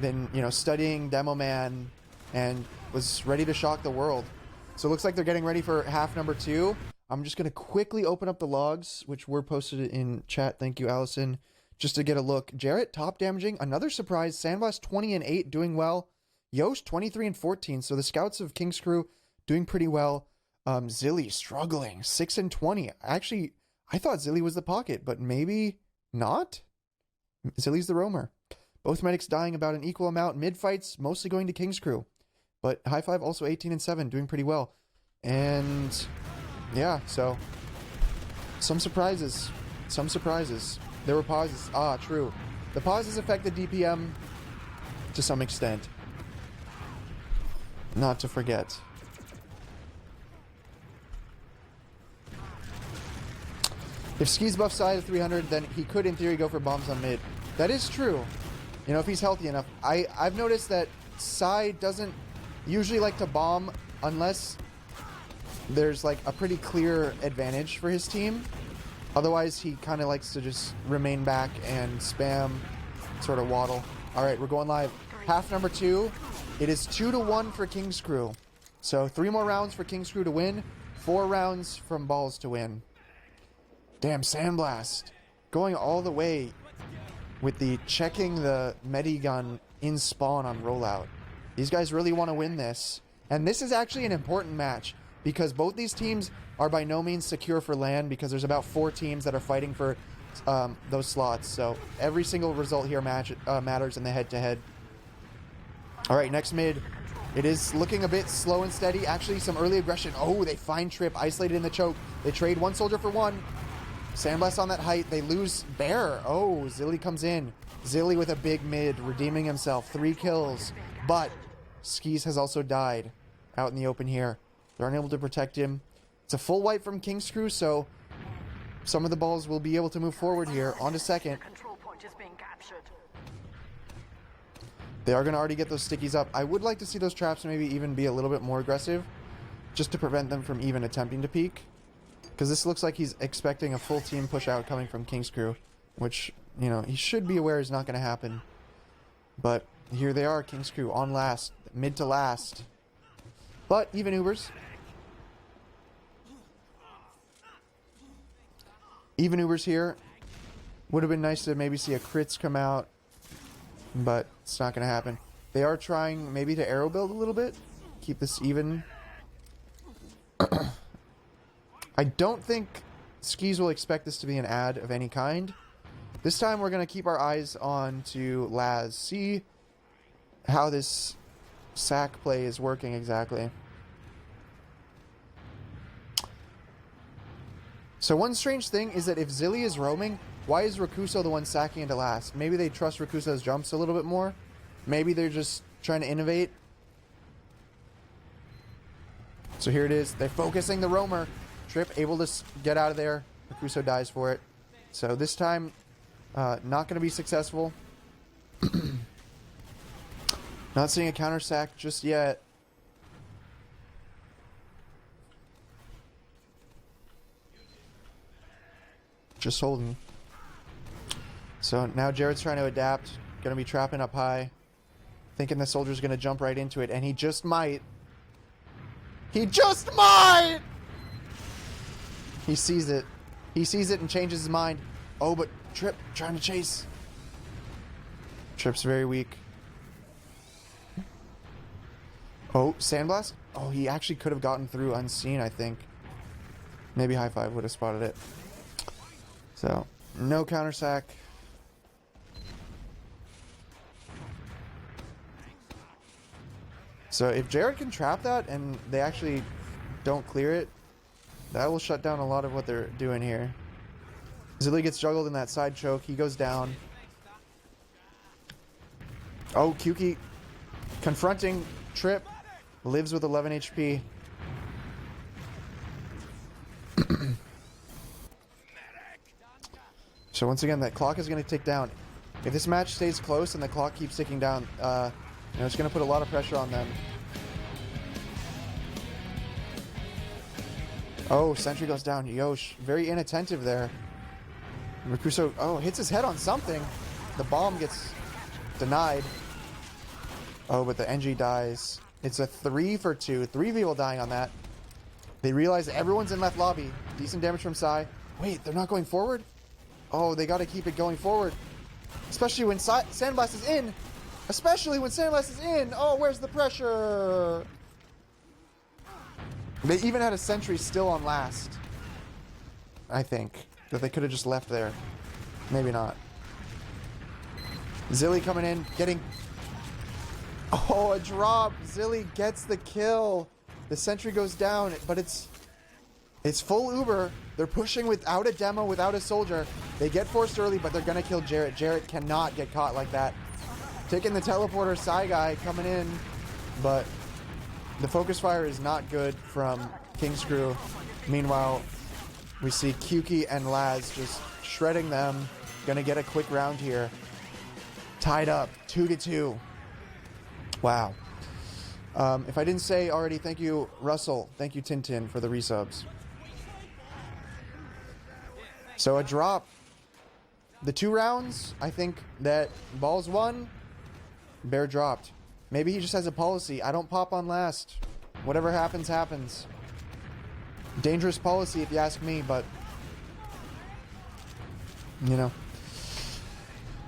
Speaker 1: been, you know, studying Demo Man, and was ready to shock the world. So it looks like they're getting ready for half number 2. I'm just going to quickly open up the logs, which were posted in chat. Thank you, Allison. Just to get a look. Jarrett, top damaging. Another surprise. Sandblast, 20-8, doing well. Yosh, 23-14. So the scouts of King's Crew doing pretty well. Zilly, struggling. 6-20. Actually, I thought Zilly was the pocket, but maybe not? Zilly's the roamer. Both medics dying about an equal amount. Mid-fights, mostly going to King's Crew. But Hi5 also 18-7, doing pretty well. And yeah, so some surprises. There were pauses. Ah, true. The pauses affected DPM to some extent. Not to forget. If Ski's buff side of 300, then he could, in theory, go for bombs on mid. That is true. You know, if he's healthy enough. I've noticed that Sai doesn't usually like to bomb unless there's, like, a pretty clear advantage for his team. Otherwise, he kind of likes to just remain back and spam, sort of waddle. All right, we're going live. Half number 2. It is 2-1 for King's Crew. So 3 more rounds for King's Crew to win. 4 rounds from balls to win. Damn, Sandblast. Going all the way with the checking the Medigun in spawn on rollout. These guys really want to win this. And this is actually an important match, because both these teams are by no means secure for LAN, because there's about 4 teams that are fighting for those slots. So every single result here matters in the head-to-head. All right, next mid. It is looking a bit slow and steady. Actually, some early aggression. Oh, they find Trip, isolated in the choke. They trade 1 soldier for 1. Sandblast on that height. They lose Bear. Oh, Zilly comes in. Zilly with a big mid, redeeming himself. 3 kills. But Skis has also died out in the open here. They're unable to protect him. It's a full wipe from King Screw, so some of the balls will be able to move forward here. On to second. They are going to already get those stickies up. I would like to see those traps maybe even be a little bit more aggressive, just to prevent them from even attempting to peek. Because this looks like he's expecting a full team push out coming from King's Crew, which, you know, he should be aware is not going to happen. But here they are, King's Crew on last, mid to last. But even Ubers. Even Ubers here. Would have been nice to maybe see a crits come out, but it's not going to happen. They are trying maybe to arrow build a little bit, keep this even. I don't think Skis will expect this to be an ad of any kind. This time we're going to keep our eyes on to Laz, see how this sack play is working exactly. So one strange thing is that if Zilly is roaming, why is Rakuso the one sacking into last? Maybe they trust Rakuso's jumps a little bit more. Maybe they're just trying to innovate. So here it is. They're focusing the roamer. Trip able to get out of there. Rakuso dies for it. So this time, not going to be successful. Not seeing a counter sack just yet. Just holding. So now Jared's trying to adapt. Going to be trapping up high. Thinking the soldier's going to jump right into it. And he just might. He just might! He sees it. He sees it and changes his mind. Oh, but Trip trying to chase. Trip's very weak. Oh, Sandblast? Oh, he actually could have gotten through unseen, I think. Maybe Hi5 would have spotted it. So, no counter sack. So if Jared can trap that and they actually don't clear it, that will shut down a lot of what they're doing here. Zilly gets juggled in that side choke. He goes down. Oh, Kyuki confronting Trip. Lives with 11 HP. So once again, that clock is going to tick down. If this match stays close and the clock keeps ticking down, you know, it's going to put a lot of pressure on them. Oh, Sentry goes down. Yosh, very inattentive there. Rakuso, oh, hits his head on something. The bomb gets denied. Oh, but the NG dies. It's a 3 for 2. 3 people dying on that. They realize everyone's in left lobby. Decent damage from Sai. Wait, they're not going forward? Oh, they got to keep it going forward. Especially when Sandblast is in. Especially when Sandblast is in. Oh, where's the pressure? They even had a sentry still on last. I think. That they could have just left there. Maybe not. Zilly coming in. Getting... Oh, a drop. Zilly gets the kill. The sentry goes down. But it's full Uber. They're pushing without a demo, without a soldier. They get forced early, but they're going to kill Jarrett. Jarrett cannot get caught like that. Taking the teleporter, Psy guy coming in, but the focus fire is not good from King's Crew. Meanwhile, we see Kyuki and Laz just shredding them. Gonna get a quick round here. Tied up, 2-2. Wow. If I didn't say already, thank you, Russell. Thank you, Tintin, for the resubs. So a drop. The 2 rounds, I think that Balls won. Bear dropped. Maybe he just has a policy. I don't pop on last. Whatever happens, happens. Dangerous policy if you ask me, but... You know.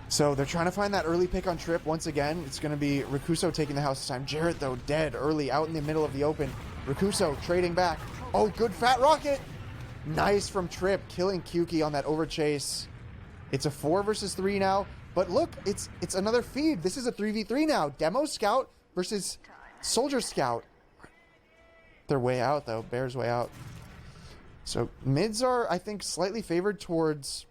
Speaker 1: So they're trying to find that early pick on Trip. Once again, it's going to be Rakuso taking the house this time. Jarrett, though, dead early out in the middle of the open. Rakuso trading back. Oh, good fat rocket. Nice from Trip, killing Kyuki on that overchase. It's a 4 versus 3 now. But look, it's another feed. This is a 3v3 now. Demo Scout versus Soldier Scout. They're way out, though. Bear's way out. So mids are, I think, slightly favored towards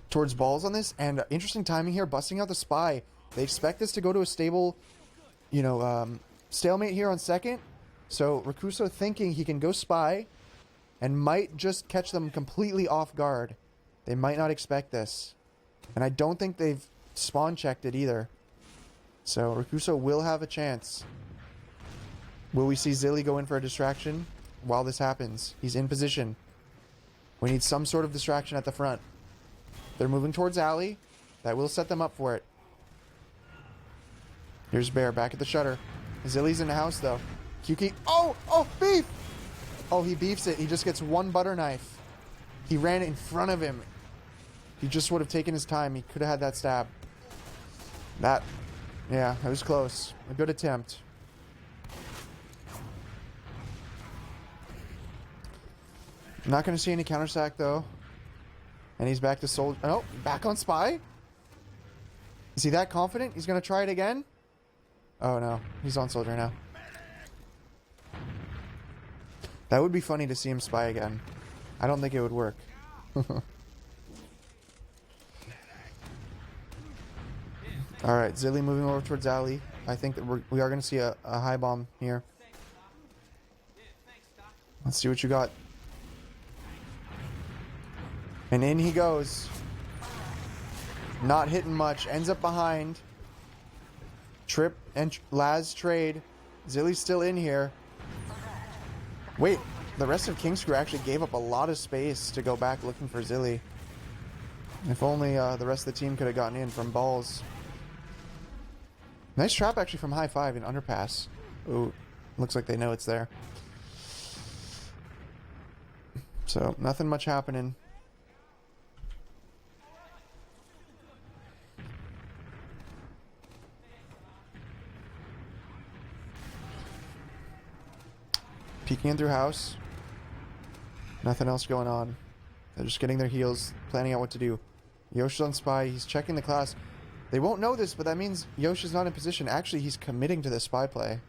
Speaker 1: towards balls on this. And interesting timing here, busting out the spy. They expect this to go to a stable, you know, stalemate here on second. So Rakuso thinking he can go spy and might just catch them completely off guard. They might not expect this. And I don't think they've spawn checked it either. So Rakuso will have a chance. Will we see Zilly go in for a distraction while this happens? He's in position. We need some sort of distraction at the front. They're moving towards alley. That will set them up for it. Here's Bear back at the shutter. Zilly's in the house though. QK. Oh! Oh! Beef! Oh, he beefs it. He just gets one butter knife. He ran in front of him. He just would have taken his time. He could have had that stab. That... yeah, that was close. A good attempt. I'm not going to see any counter sack though. And he's back to soldier. Oh, back on spy? Is he that confident? He's going to try it again? Oh no, he's on soldier now. That would be funny to see him spy again. I don't think it would work. Alright, Zilly moving over towards alley. I think that we are going to see a high bomb here. Let's see what you got. And in he goes. Not hitting much. Ends up behind. Trip and Laz trade. Zilly's still in here. Wait, the rest of Kingscrew actually gave up a lot of space to go back looking for Zilly. If only the rest of the team could have gotten in from balls. Nice trap actually from Hi5 in underpass. Ooh, looks like they know it's there. So, nothing much happening. Peeking in through house. Nothing else going on. They're just getting their heals, planning out what to do. Yoshi's on spy. He's checking the class. They won't know this, but that means Yoshi's not in position. Actually, he's committing to the spy play,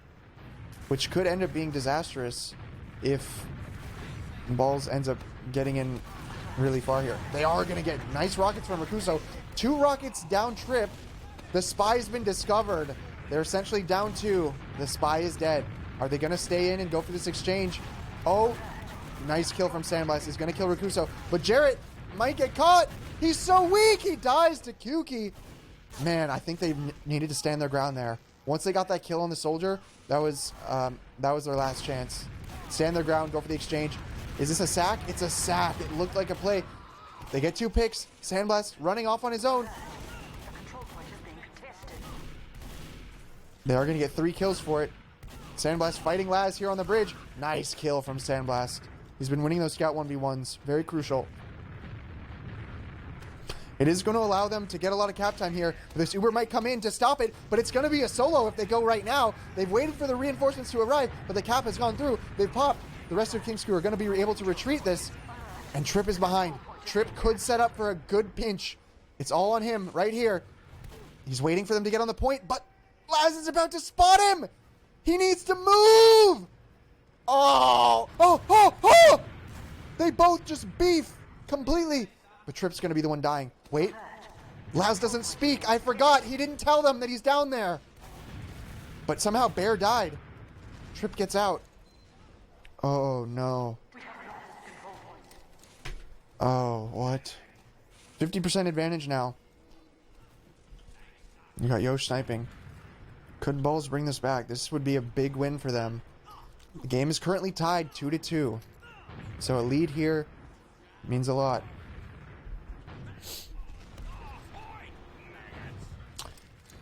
Speaker 1: which could end up being disastrous if balls ends up getting in really far here. They are going to get nice rockets from Rakuso. 2 rockets down Trip. The spy's been discovered. They're essentially down 2. The spy is dead. Are they going to stay in and go for this exchange? Oh, nice kill from Sandblast. He's going to kill Rakuso. But Jarrett might get caught. He's so weak. He dies to Kuki. Man, I think they needed to stand their ground there. Once they got that kill on the soldier, that was their last chance. Stand their ground, go for the exchange. Is this a sack? It's a sack. It looked like a play. They get 2 picks. Sandblast running off on his own. They are going to get 3 kills for it. Sandblast fighting Laz here on the bridge. Nice kill from Sandblast. He's been winning those scout 1v1s. Very crucial. It is going to allow them to get a lot of cap time here. This Uber might come in to stop it, but it's going to be a solo if they go right now. They've waited for the reinforcements to arrive, but the cap has gone through. They've popped. The rest of Kingscrew are going to be able to retreat this, and Trip is behind. Trip could set up for a good pinch. It's all on him right here. He's waiting for them to get on the point, but Laz is about to spot him. He needs to move! Oh! Oh! Oh! Oh! They both just beef completely. But Trip's going to be the one dying. Wait. Laz doesn't speak. I forgot. He didn't tell them that he's down there. But somehow Bear died. Trip gets out. Oh, no. Oh, what? 50% advantage now. You got Yosh sniping. Could balls bring this back? This would be a big win for them. The game is currently tied 2-2. So a lead here means a lot.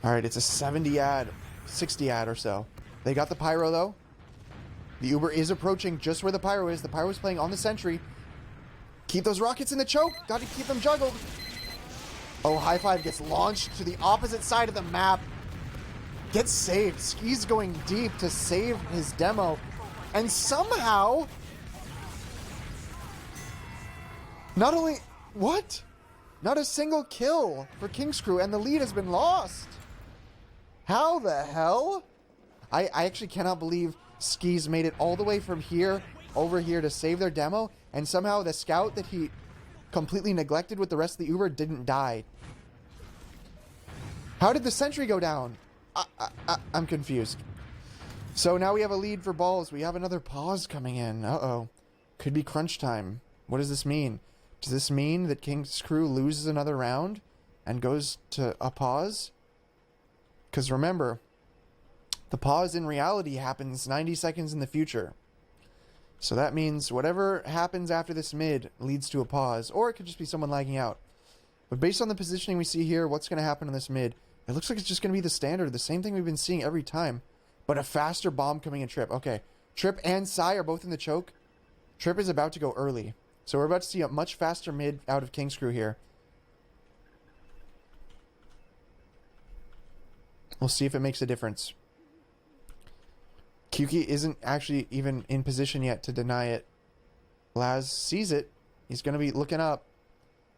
Speaker 1: Alright, it's a 70 ad, 60 ad or so. They got the pyro though. The Uber is approaching just where the pyro is. The pyro is playing on the sentry. Keep those rockets in the choke. Got to keep them juggled. Oh, Hi5 gets launched to the opposite side of the map. Gets saved. Ski's going deep to save his demo. And somehow... Not only... What? Not a single kill for Kingscrew, and the lead has been lost. How the hell? I actually cannot believe Skis made it all the way from here over here to save their demo, and somehow the scout that he completely neglected with the rest of the Uber, didn't die. How did the sentry go down? I'm confused. So now we have a lead for balls. We have another pause coming in. Uh-oh. Could be crunch time. What does this mean? Does this mean that King's Crew loses another round and goes to a pause? Because remember, the pause in reality happens 90 seconds in the future. So that means whatever happens after this mid leads to a pause, or it could just be someone lagging out. But based on the positioning we see here, what's going to happen in this mid? It looks like it's just going to be the standard, the same thing we've been seeing every time, but a faster bomb coming in Trip. Okay, Trip and Psy are both in the choke. Trip is about to go early, so we're about to see a much faster mid out of King's Crew here. We'll see if it makes a difference. Kyuki isn't actually even in position yet to deny it. Laz sees it. He's going to be looking up.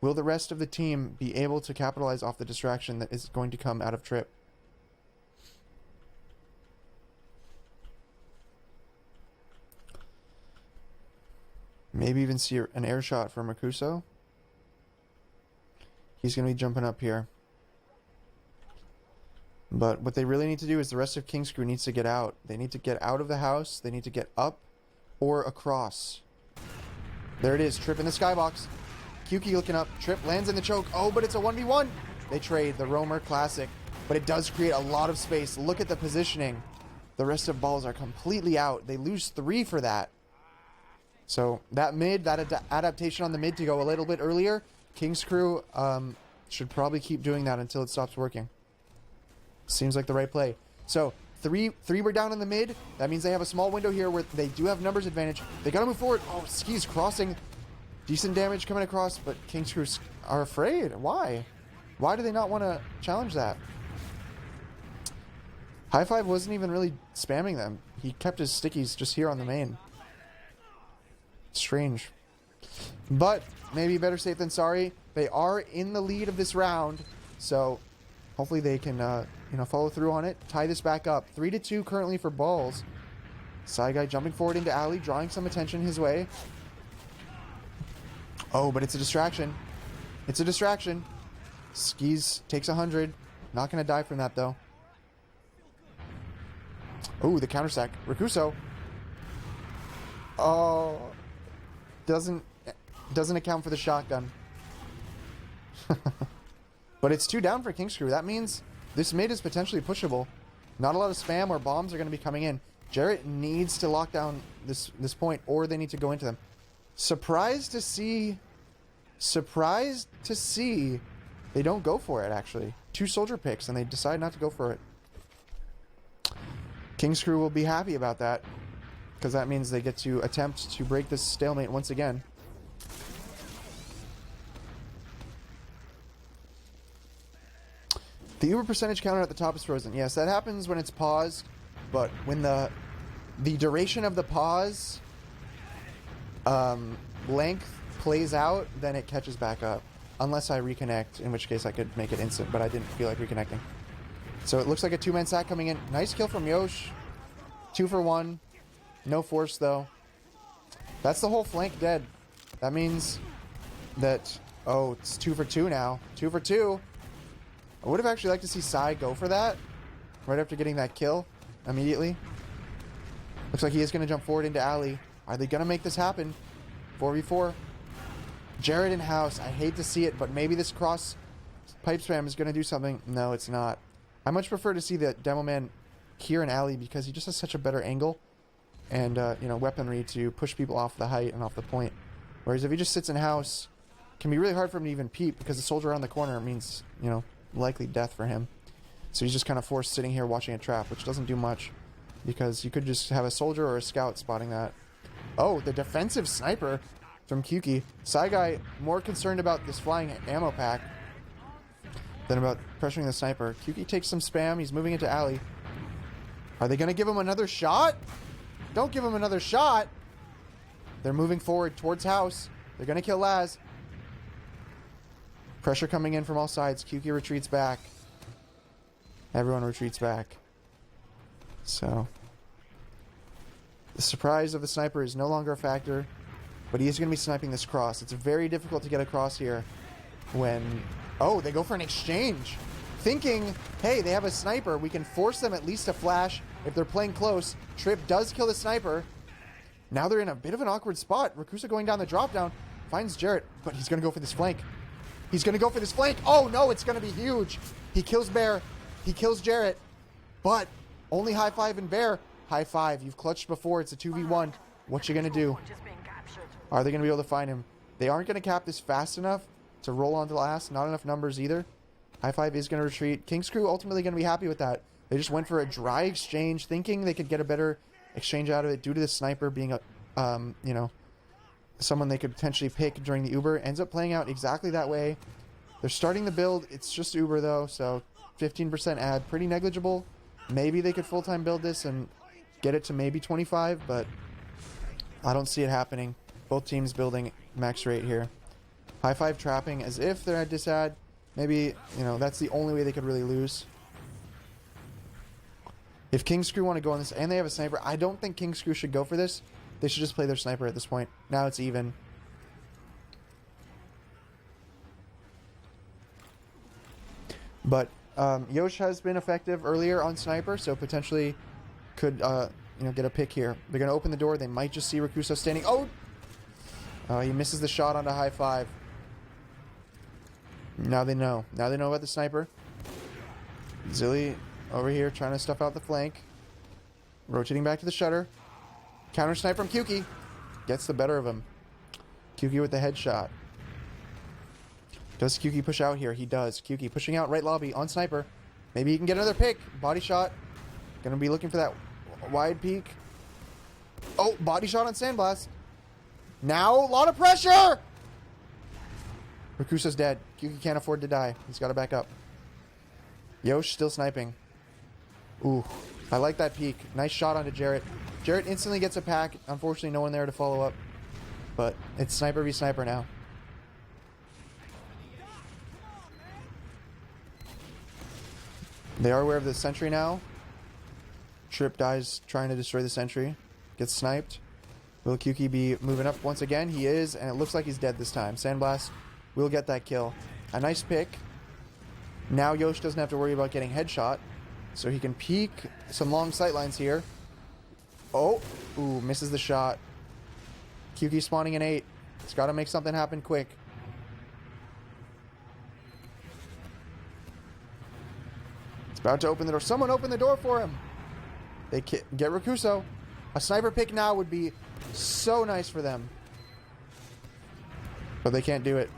Speaker 1: Will the rest of the team be able to capitalize off the distraction that is going to come out of Trip? Maybe even see an air shot from Rakuso. He's going to be jumping up here. But what they really need to do is the rest of King's Crew needs to get out. They need to get out of the house. They need to get up or across. There it is. Trip in the skybox. Kyuki looking up. Trip lands in the choke. Oh, but it's a 1v1. They trade the Roamer Classic. But it does create a lot of space. Look at the positioning. The rest of balls are completely out. They lose 3 for that. So that mid, that adaptation on the mid to go a little bit earlier, King's Crew should probably keep doing that until it stops working. Seems like the right play. So three were down in the mid. That means they have a small window here where they do have numbers advantage. They got to move forward. Oh, Ski's crossing. Decent damage coming across, but King's Crew are afraid. Why? Why do they not want to challenge that? Hi5 wasn't even really spamming them. He kept his stickies just here on the main. Strange. But maybe better safe than sorry. They are in the lead of this round, so hopefully they can follow through on it. Tie this back up. 3-2 currently for balls. Psy Guy jumping forward into alley, drawing some attention his way. Oh, but it's a distraction. It's a distraction. Skis takes 100. Not going to die from that, though. Oh, the counter sack. Rakuso. Oh. Doesn't account for the shotgun. But it's 2 down for King's Crew. That means this mid is potentially pushable. Not a lot of spam or bombs are going to be coming in. Jarrett needs to lock down this point, or they need to go into them. Surprised to see they don't go for it, actually. 2 soldier picks, and they decide not to go for it. King's Crew will be happy about that, because that means they get to attempt to break this stalemate once again. The Uber percentage counter at the top is frozen. Yes, that happens when it's paused, but when the duration of the pause length plays out, then it catches back up. Unless I reconnect, in which case I could make it instant, but I didn't feel like reconnecting. So it looks like a 2-man sack coming in. Nice kill from Yosh. 2 for 1. No force, though. That's the whole flank dead. That means that... Oh, it's 2 for 2 now. 2 for 2. I would have actually liked to see Psy go for that right after getting that kill immediately. Looks like he is going to jump forward into alley. Are they going to make this happen? 4v4. Jared in house. I hate to see it, but maybe this cross pipe spam is going to do something. No, it's not. I much prefer to see the demo man here in alley because he just has such a better angle and weaponry to push people off the height and off the point. Whereas if he just sits in house, it can be really hard for him to even peep because the soldier around the corner means, likely death for him. So he's just kind of forced sitting here watching a trap, which doesn't do much because you could just have a soldier or a scout spotting that. Oh, the defensive sniper from Kyuki. Psy Guy more concerned about this flying ammo pack than about pressuring the sniper. Kyuki takes some spam. He's moving into alley. Are they going to give him another shot? Don't give him another shot. They're moving forward towards house. They're going to kill Laz. Pressure coming in from all sides. Kyuki retreats back. Everyone retreats back. So the surprise of the sniper is no longer a factor. but he is going to be sniping this cross. It's very difficult to get across here when... Oh, they go for an exchange. Thinking, hey, they have a sniper. We can force them at least to flash if they're playing close. Trip does kill the sniper. Now they're in a bit of an awkward spot. Rakusa going down the drop down. Finds Jarrett, but he's going to go for this flank. He's going to go for this flank. Oh, no, it's going to be huge. He kills Bear. He kills Jarrett. But only Hi5 and Bear. Hi5, you've clutched before. It's a 2v1. What you going to do? Are they going to be able to find him? They aren't going to cap this fast enough to roll on to last. Not enough numbers either. Hi5 is going to retreat. King's Crew ultimately going to be happy with that. They just went for a dry exchange, thinking they could get a better exchange out of it due to the sniper being a, you know, someone they could potentially pick during the Uber. Ends up playing out exactly that way. They're starting the build. It's just Uber though, so 15% ad, pretty negligible. Maybe they could full-time build this and get it to maybe 25, but I don't see it happening. Both teams building max rate here. Hi5 trapping as if they're at disad. Maybe, you know, that's the only way they could really lose. If King's Crew want to go on this, and they have a sniper, I don't think King's Crew should go for this. They should just play their sniper at this point. Now it's even. But Yosh has been effective earlier on sniper, so potentially could you know, get a pick here. They're going to open the door. They might just see Rakusa standing. Oh! He misses the shot onto Hi5. Now they know. Now they know about the sniper. Zilly over here trying to stuff out the flank. Rotating back to the shutter. Counter snipe from Kyuki. Gets the better of him. Kyuki with the headshot. Does Kyuki push out here? He does. Kyuki pushing out right lobby on sniper. Maybe he can get another pick. Body shot. Gonna be looking for that wide peek. Oh, body shot on Sandblast. Now, a lot of pressure! Rakusa's dead. Kyuki can't afford to die. He's got to back up. Yosh still sniping. Ooh, I like that peek. Nice shot onto Jarrett. Jarrett instantly gets a pack. Unfortunately, no one there to follow up. But it's sniper v sniper now. They are aware of the sentry now. Trip dies trying to destroy the sentry. Gets sniped. Will Kyuki be moving up once again? He is, and it looks like he's dead this time. Sandblast will get that kill. A nice pick. Now Yosh doesn't have to worry about getting headshot, so he can peek some long sightlines here. Oh, ooh, misses the shot. Kyuki spawning in 8. It's got to make something happen quick. It's about to open the door. Someone open the door for him. They get Rakuso. A sniper pick now would be so nice for them. But they can't do it.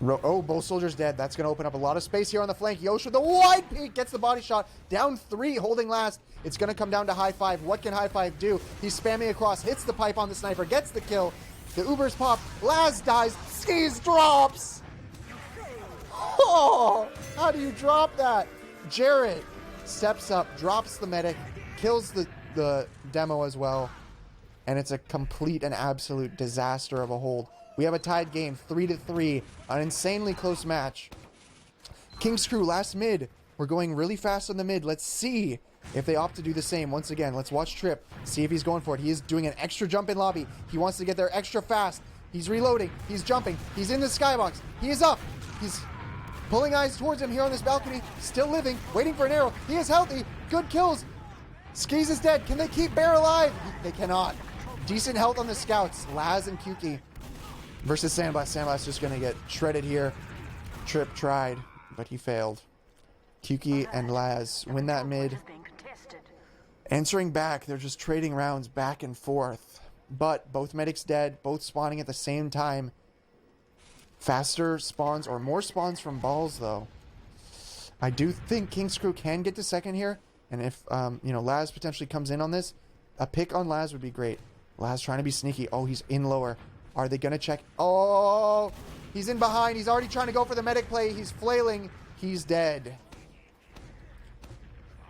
Speaker 1: Oh, both soldiers dead. That's going to open up a lot of space here on the flank. Yosh with the wide peek gets the body shot. Down 3, holding last. It's going to come down to Hi5. What can Hi5 do? He's spamming across, hits the pipe on the sniper, gets the kill. The Ubers pop. Laz dies. Skis drops. Oh, how do you drop that? Jarrett steps up, drops the medic, kills the demo as well. And it's a complete and absolute disaster of a hold. We have a tied game, 3-3, an insanely close match. King's Crew, last mid. We're going really fast on the mid. Let's see if they opt to do the same. Once again, let's watch Trip, see if he's going for it. He is doing an extra jump in lobby. He wants to get there extra fast. He's reloading. He's jumping. He's in the skybox. He is up. He's pulling eyes towards him here on this balcony. Still living, waiting for an arrow. He is healthy. Good kills. Skis is dead. Can they keep Bear alive? They cannot. Decent health on the scouts. Laz and Kyuki versus Sandblast. Sandblast just going to get shredded here. Trip tried, but he failed. Kyuki and Laz win that mid. Answering back, they're just trading rounds back and forth. But both medics dead, both spawning at the same time. Faster spawns or more spawns from balls, though. I do think King's Crew can get to second here. And if, you know, Laz potentially comes in on this, a pick on Laz would be great. Laz trying to be sneaky. Oh, he's in lower. Are they going to check? Oh, he's in behind. He's already trying to go for the medic play. He's flailing. He's dead.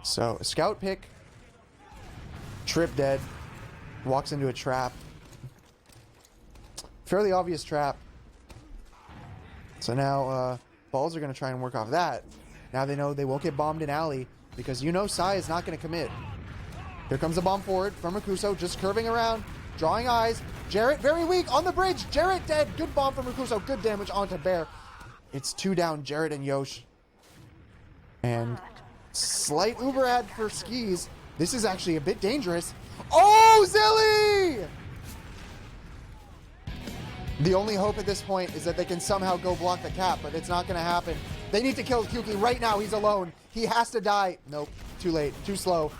Speaker 1: So, a scout pick. Trip dead. Walks into a trap. Fairly obvious trap. So now, balls are going to try and work off that. Now they know they won't get bombed in alley because you know Sai is not going to commit. Here comes a bomb forward from Rakuso, just curving around, drawing eyes. Jarrett very weak on the bridge. Jarrett dead. Good bomb from Rakuso. Good damage onto Bear. It's 2 down, Jarrett and Yosh. And slight Uber ad for Skis. This is actually a bit dangerous. Oh, Zilly! The only hope at this point is that they can somehow go block the cap, but it's not going to happen. They need to kill Kyuki right now. He's alone. He has to die. Nope. Too late. Too slow.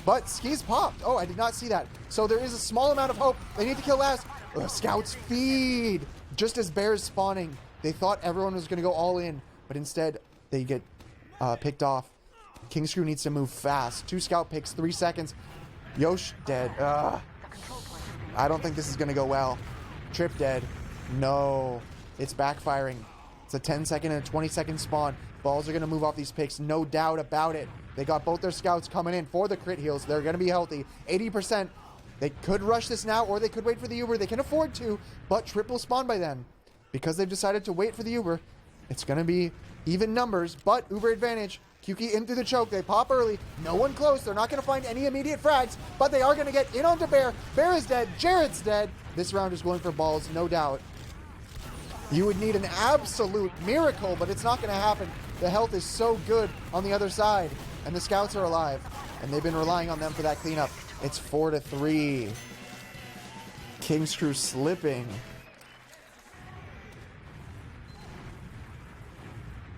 Speaker 1: But Skis popped. Oh, I did not see that. So there is a small amount of hope. They need to kill last. Scouts feed. Just as Bear's spawning. They thought everyone was going to go all in, but instead they get picked off. Kingscrew needs to move fast. 2 scout picks, 3 seconds. Yosh dead. I don't think this is going to go well. Trip dead. No. It's backfiring. It's a 10-second and a 20-second spawn. Balls are going to move off these picks. No doubt about it. They got both their scouts coming in for the crit heals. They're going to be healthy. 80%. They could rush this now, or they could wait for the Uber. They can afford to, but Trip will spawn by then. Because they've decided to wait for the Uber, it's going to be even numbers, but Uber advantage. Kyuki in through the choke. They pop early. No one close. They're not going to find any immediate frags, but they are going to get in onto Bear. Bear is dead. Jarrett's dead. This round is going for balls, no doubt. You would need an absolute miracle, but it's not going to happen. The health is so good on the other side, and the scouts are alive, and they've been relying on them for that cleanup. It's 4-3. Kingscrew slipping.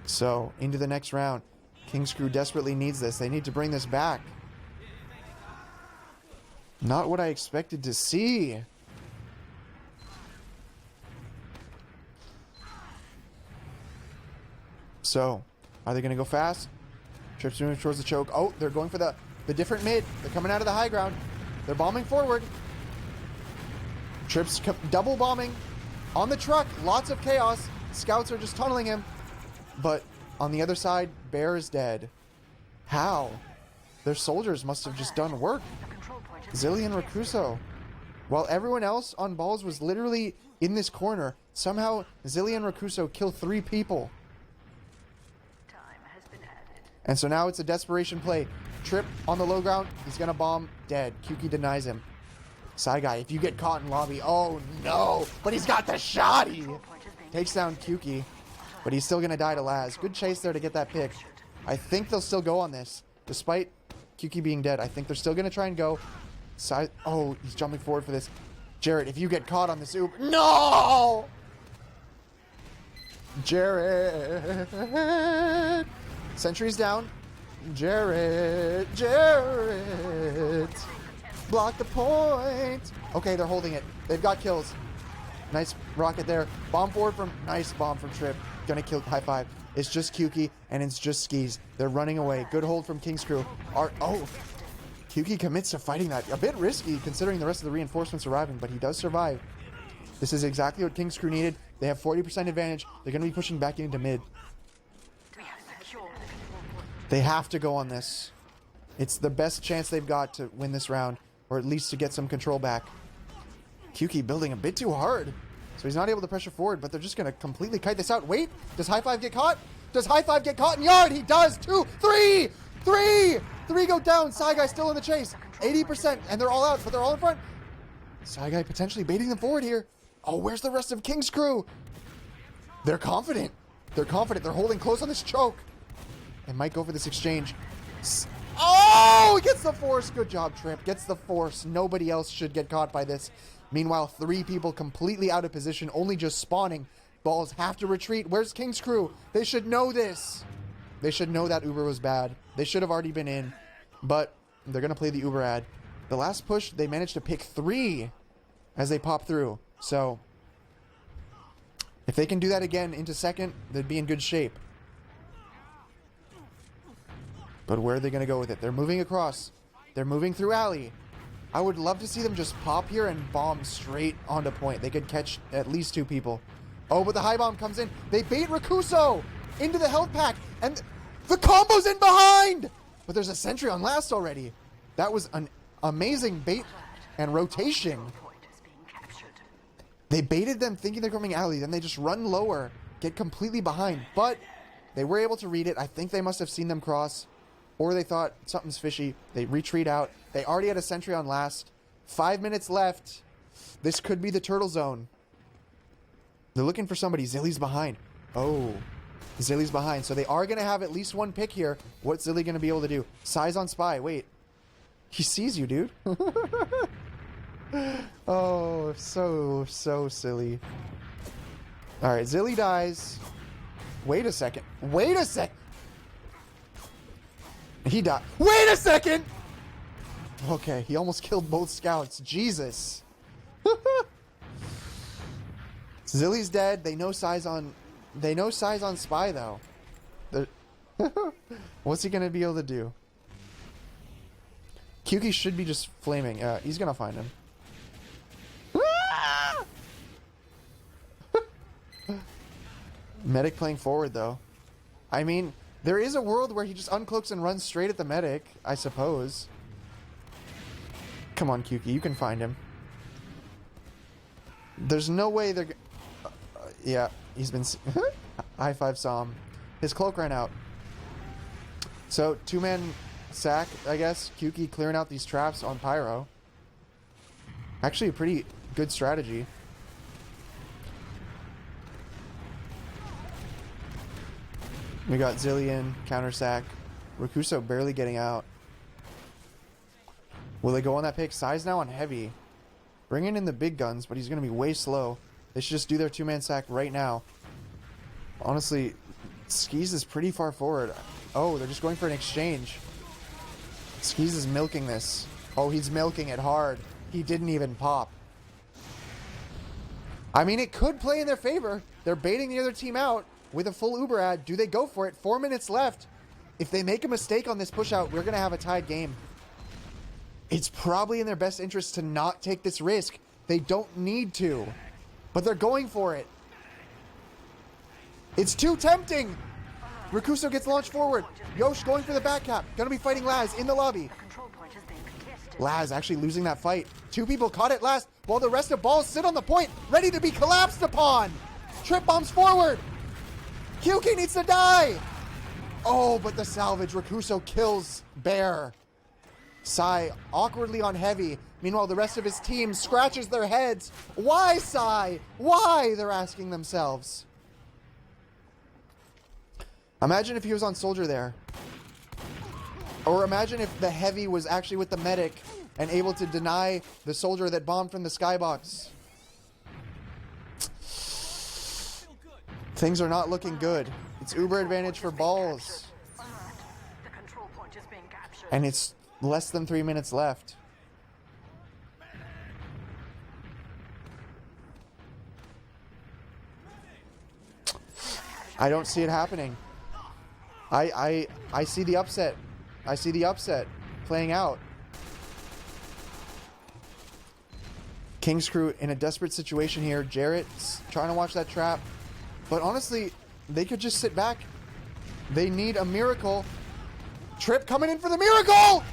Speaker 1: So, into the next round. Kingscrew desperately needs this. They need to bring this back. Not what I expected to see. So, are they going to go fast? Trip's moving towards the choke. Oh, they're going for the different mid. They're coming out of the high ground. They're bombing forward. Trip's double bombing on the truck. Lots of chaos. Scouts are just tunneling him. But on the other side, Bear is dead. How? Their soldiers must have just done work. Zilly and Rakuso. While everyone else on balls was literally in this corner, somehow Zilly and Rakuso kill 3 people. And so now it's a desperation play. Trip on the low ground. He's going to bomb. Dead. Kyuki denies him. Side guy, if you get caught in lobby. Oh, no. But he's got the shotty. Takes down Kyuki. But he's still going to die to Laz. Good chase there to get that pick. I think they'll still go on this. Despite Kyuki being dead, I think they're still going to try and go. Side. Oh, he's jumping forward for this. Jarrett, if you get caught on this oop. No! Jarrett. Sentry's down. Jarrett. Block the point. Okay, they're holding it. They've got kills. Nice rocket there. Bomb forward from... Nice bomb from Trip. Gonna kill Hi5. It's just Kyuki, and it's just Skis. They're running away. Good hold from Kingscrew. Oh! Kyuki commits to fighting that. A bit risky, considering the rest of the reinforcements arriving, but he does survive. This is exactly what Kingscrew needed. They have 40% advantage. They're gonna be pushing back into mid. They have to go on this. It's the best chance they've got to win this round, or at least to get some control back. Kyuki building a bit too hard, so he's not able to pressure forward, but they're just going to completely kite this out. Wait, does Hi5 get caught? Does Hi5 get caught in yard? He does. 2, 3, 3 go down. Side guy still in the chase. 80%, and they're all out, but they're all in front. Side guy potentially baiting them forward here. Oh, where's the rest of Kingscrew? They're confident. They're confident. They're holding close on this choke. They might go for this exchange. Oh, he gets the force. Good job, Trip. Gets the force. Nobody else should get caught by this. Meanwhile, 3 people completely out of position, only just spawning. Balls have to retreat. Where's Kingscrew? They should know this. They should know that Uber was bad. They should have already been in. But they're going to play the Uber ad. The last push, they managed to pick 3 as they pop through. So, if they can do that again into second, they'd be in good shape. But where are they going to go with it? They're moving across. They're moving through alley. I would love to see them just pop here and bomb straight onto point. They could catch at least 2 people. Oh, but the high bomb comes in. They bait Rakuso into the health pack. And the combo's in behind! But there's a sentry on last already. That was an amazing bait and rotation. They baited them thinking they're coming alley. Then they just run lower. Get completely behind. But they were able to read it. I think they must have seen them cross. or they thought something's fishy. They retreat out. They already had a sentry on last. 5 minutes left. This could be the turtle zone. They're looking for somebody. Zilly's behind. Oh, Zilly's behind. So they are going to have at least one pick here. What's Zilly going to be able to do? Size on spy. Wait. He sees you, dude. Oh, so silly. All right, Zilly dies. Wait a second. Wait a sec. He died. Wait a second. Okay, he almost killed both scouts. Jesus. Zilly's dead. They know size on spy though. What's he gonna be able to do? Kyuki should be just flaming. He's gonna find him. Medic playing forward though. I mean, there is a world where he just uncloaks and runs straight at the medic, I suppose. Come on, Kyuki, you can find him. There's no way they're... yeah, he's been... Hi5 saw him. His cloak ran out. So, two-man sack, I guess. Kyuki clearing out these traps on Pyro. Actually, a pretty good strategy. We got Zillion, counter sack. Rakuso barely getting out. Will they go on that pick? Size now on heavy. Bringing in the big guns, but he's going to be way slow. They should just do their two-man sack right now. Honestly, Skis is pretty far forward. Oh, they're just going for an exchange. Skis is milking this. Oh, he's milking it hard. He didn't even pop. I mean, it could play in their favor. They're baiting the other team out with a full Uber ad. Do they go for it? 4 minutes left. If they make a mistake on this push out, we're going to have a tied game. It's probably in their best interest to not take this risk. They don't need to, but they're going for it. It's too tempting. Rakuso gets launched forward. Yosh going for the back cap. Gonna be fighting Laz in the lobby. Laz actually losing that fight. Two people caught it last, while the rest of balls sit on the point, ready to be collapsed upon. Trip bombs forward. Kyuki needs to die. Oh, but the salvage. Rakuso kills Bear. Sai awkwardly on heavy. Meanwhile, the rest of his team scratches their heads. Why, Sai? Why? They're asking themselves. Imagine if he was on Soldier there. Or imagine if the heavy was actually with the medic and able to deny the soldier that bombed from the skybox. Things are not looking good. It's Uber advantage for balls. And it's less than 3 minutes left. I don't see it happening. I see the upset. I see the upset playing out. King's Crew in a desperate situation here. Jarrett's trying to watch that trap. But honestly, they could just sit back. They need a miracle. Trip coming in for the miracle!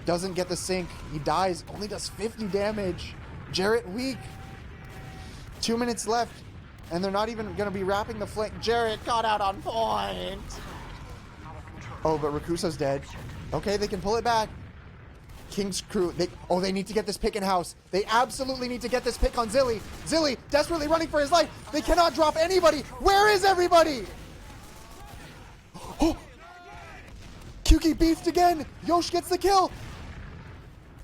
Speaker 1: Doesn't get the sync. He dies. Only does 50 damage. Jarrett weak. 2 minutes left. And they're not even going to be wrapping the flank. Jarrett got out on point. Oh, but Rakuso's dead. Okay, they can pull it back. King's Crew. They need to get this pick in house. They absolutely need to get this pick on Zilly. Zilly desperately running for his life. They cannot drop anybody. Where is everybody? Oh! Kyuki beefed again. Yosh gets the kill.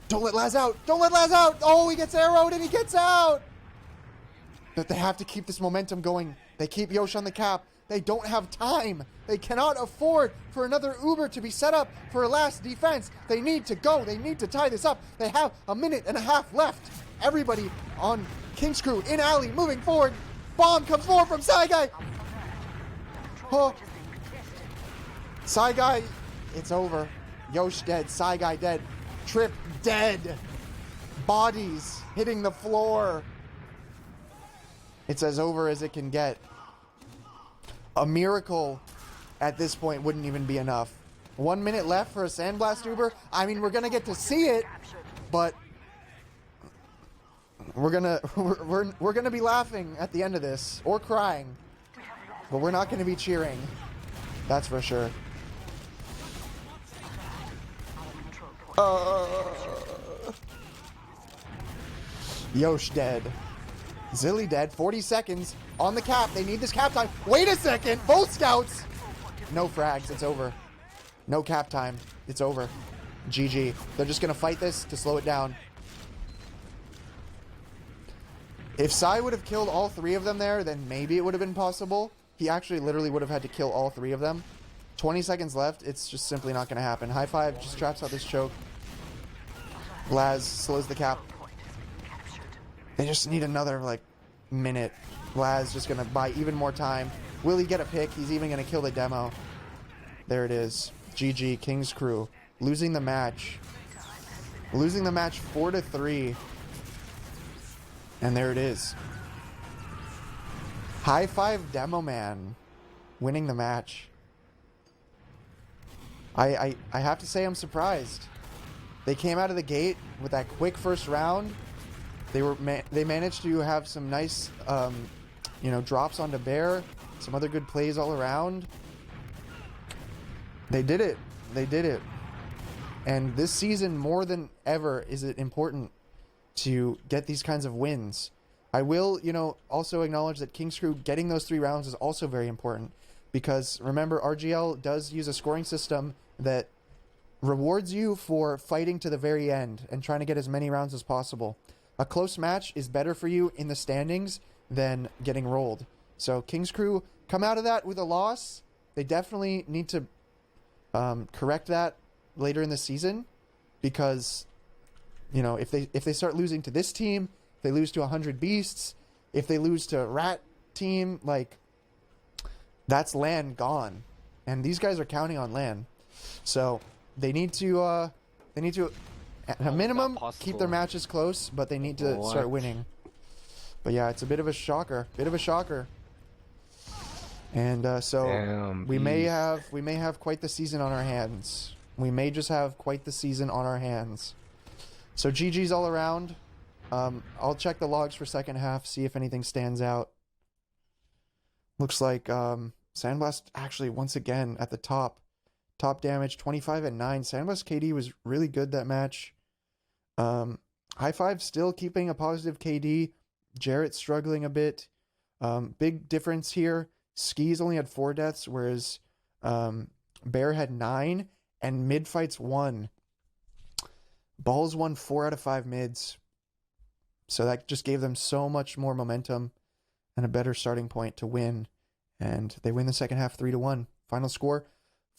Speaker 1: Don't let Laz out. Don't let Laz out. Oh, he gets arrowed and he gets out. But they have to keep this momentum going. They keep Yosh on the cap. They don't have time. They cannot afford for another Uber to be set up for a last defense. They need to go. They need to tie this up. They have a minute and a half left. Everybody on King's Crew in alley moving forward. Bomb comes forward from Saigai. Oh. Saigai, it's over. Yosh dead. Saigai dead. Trip dead. Bodies hitting the floor. It's as over as it can get. A miracle at this point wouldn't even be enough. 1 minute left for a Sandblast Uber. I mean, we're gonna get to see it, but we're gonna be laughing at the end of this or crying, but we're not gonna be cheering. That's for sure. Yosh dead. Zilly dead. 40 seconds on the cap. They need this cap time. Wait a second. Both scouts. No frags. It's over. No cap time. It's over. GG. They're just going to fight this to slow it down. If Sai would have killed all 3 of them there, then maybe it would have been possible. He actually literally would have had to kill all 3 of them. 20 seconds left. It's just simply not going to happen. Hi5 just traps out this choke. Laz slows the cap. They just need another, like, minute. Laz just going to buy even more time. Will he get a pick? He's even going to kill the demo. There it is. GG, King's Crew. Losing the match. Losing the match 4-3. And there it is. Hi5-Demo man winning the match. I have to say I'm surprised. They came out of the gate with that quick first round. They managed to have some nice drops onto Bear, some other good plays all around. They did it. They did it. And this season, more than ever, is it important to get these kinds of wins. I will, also acknowledge that King's Crew getting those 3 rounds is also very important, because remember, RGL does use a scoring system that rewards you for fighting to the very end and trying to get as many rounds as possible. A close match is better for you in the standings than getting rolled. So King's Crew come out of that with a loss. They definitely need to correct that later in the season, because if they start losing to this team, if they lose to 100 Beasts, if they lose to Rat team, like, that's LAN gone, and these guys are counting on LAN. So they need to at a minimum keep their matches close, but they need to start winning. But yeah, it's a bit of a shocker, and so
Speaker 2: Damn,
Speaker 1: we may have quite the season on our hands. We may just have quite the season on our hands. So GG's all around. I'll check the logs for second half, see if anything stands out. Looks like Sandblast actually once again at the top. Top damage, 25-9. Sandblast KD was really good that match. Hi5 still keeping a positive KD. Jarrett struggling a bit. Big difference here. Skis only had 4 deaths, whereas Bear had 9, and mid fights 1. Balls won 4 out of 5 mids. So that just gave them so much more momentum and a better starting point to win. And they win the second half 3-1. Final score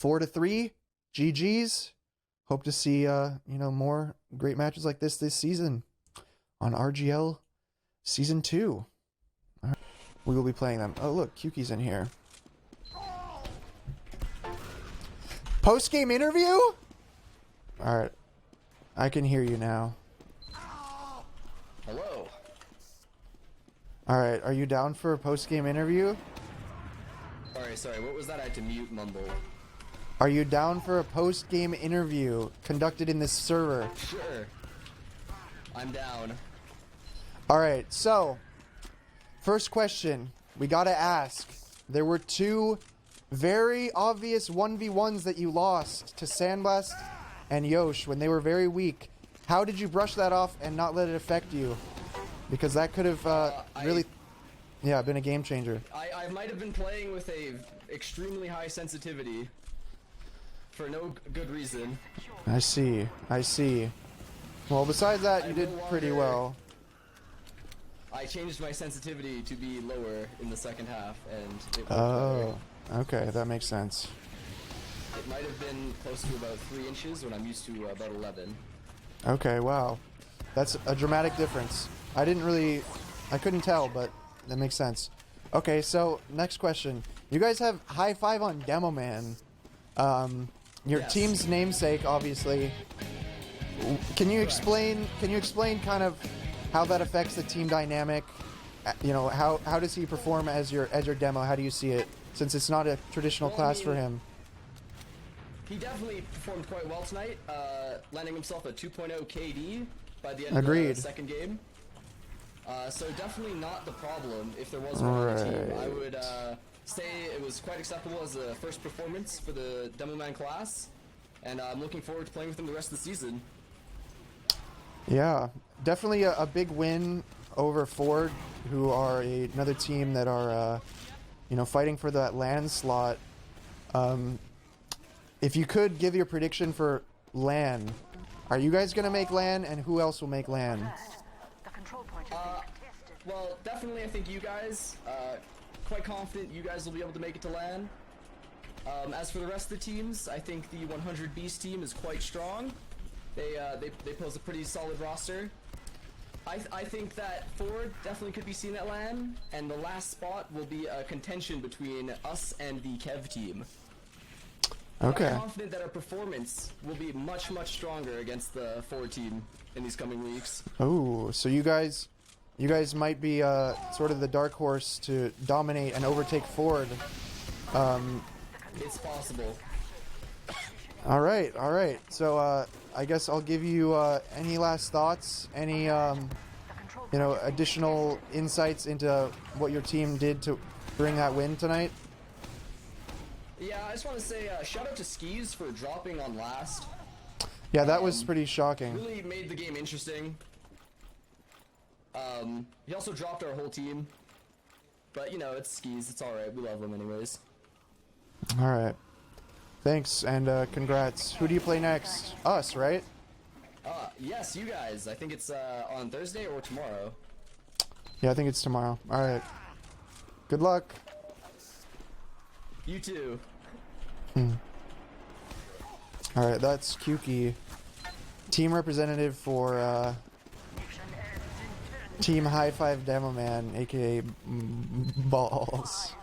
Speaker 1: 4-3. GG's. Hope to see more great matches like this season on RGL Season 2. Right. We will be playing them. Oh, look, Kyuki's in here. Postgame interview? Alright. I can hear you now.
Speaker 3: Hello.
Speaker 1: Alright, are you down for a post-game interview?
Speaker 3: Sorry, what was that? I had to mute mumble.
Speaker 1: Are you down for a post-game interview conducted in this server?
Speaker 3: Sure. I'm down.
Speaker 1: Alright, so, first question we gotta ask. There were 2 very obvious 1v1s that you lost to Sandblast and Yosh when they were very weak. How did you brush that off and not let it affect you? Because that could have really been a game changer.
Speaker 3: I might have been playing with a extremely high sensitivity for no good reason.
Speaker 1: I see. Well, besides that, you did pretty well.
Speaker 3: I changed my sensitivity to be lower in the second half, and it worked
Speaker 1: Oh, okay, that makes sense.
Speaker 3: It might have been close to about 3 inches when I'm used to about 11.
Speaker 1: Okay, wow. That's a dramatic difference. I couldn't tell, but that makes sense. Okay, so next question. You guys have Hi5 on Demo Man. Your
Speaker 3: Yes.
Speaker 1: team's namesake, obviously. Can you explain kind of how that affects the team dynamic? How does he perform as your demo? How do you see it? Since it's not a traditional class for him.
Speaker 3: He definitely performed quite well tonight, landing himself a 2.0 KD by the end
Speaker 1: Agreed.
Speaker 3: of the second game. So definitely not the problem if there was one on the team. I would say it was quite acceptable as a first performance for the Demo Man class. and I'm looking forward to playing with him the rest of the season.
Speaker 1: Yeah, definitely a big win over Ford, who are another team that are, you know, fighting for that LAN slot. If you could give your prediction for LAN, are you guys gonna make LAN, and who else will make LAN?
Speaker 3: Well, definitely I think you guys, quite confident you guys will be able to make it to LAN. As for the rest of the teams, I think the 100 Beast team is quite strong. They pose a pretty solid roster. I think that Ford definitely could be seen at LAN, and the last spot will be a contention between us and the Kev team.
Speaker 1: Okay.
Speaker 3: I'm confident that our performance will be much, much stronger against the Ford team in these coming weeks.
Speaker 1: Oh, so you guys might be sort of the dark horse to dominate and overtake Ford.
Speaker 3: It's possible.
Speaker 1: All right, all right. So I guess I'll give you any last thoughts, any you know, additional insights into what your team did to bring that win tonight.
Speaker 3: Yeah, I just want to say shout out to Skis for dropping on last.
Speaker 1: Yeah, that was pretty shocking.
Speaker 3: Really made the game interesting. He also dropped our whole team. But, you know, it's Skis. It's alright. We love him anyways.
Speaker 1: Alright. Thanks, and congrats. Who do you play next? Us, right?
Speaker 3: Yes, you guys. I think it's on Thursday or tomorrow.
Speaker 1: Yeah, I think it's tomorrow. Alright. Good luck.
Speaker 3: You too.
Speaker 1: Alright, that's Kuki. Team representative for Team Hi5-Demo Man, aka Balls.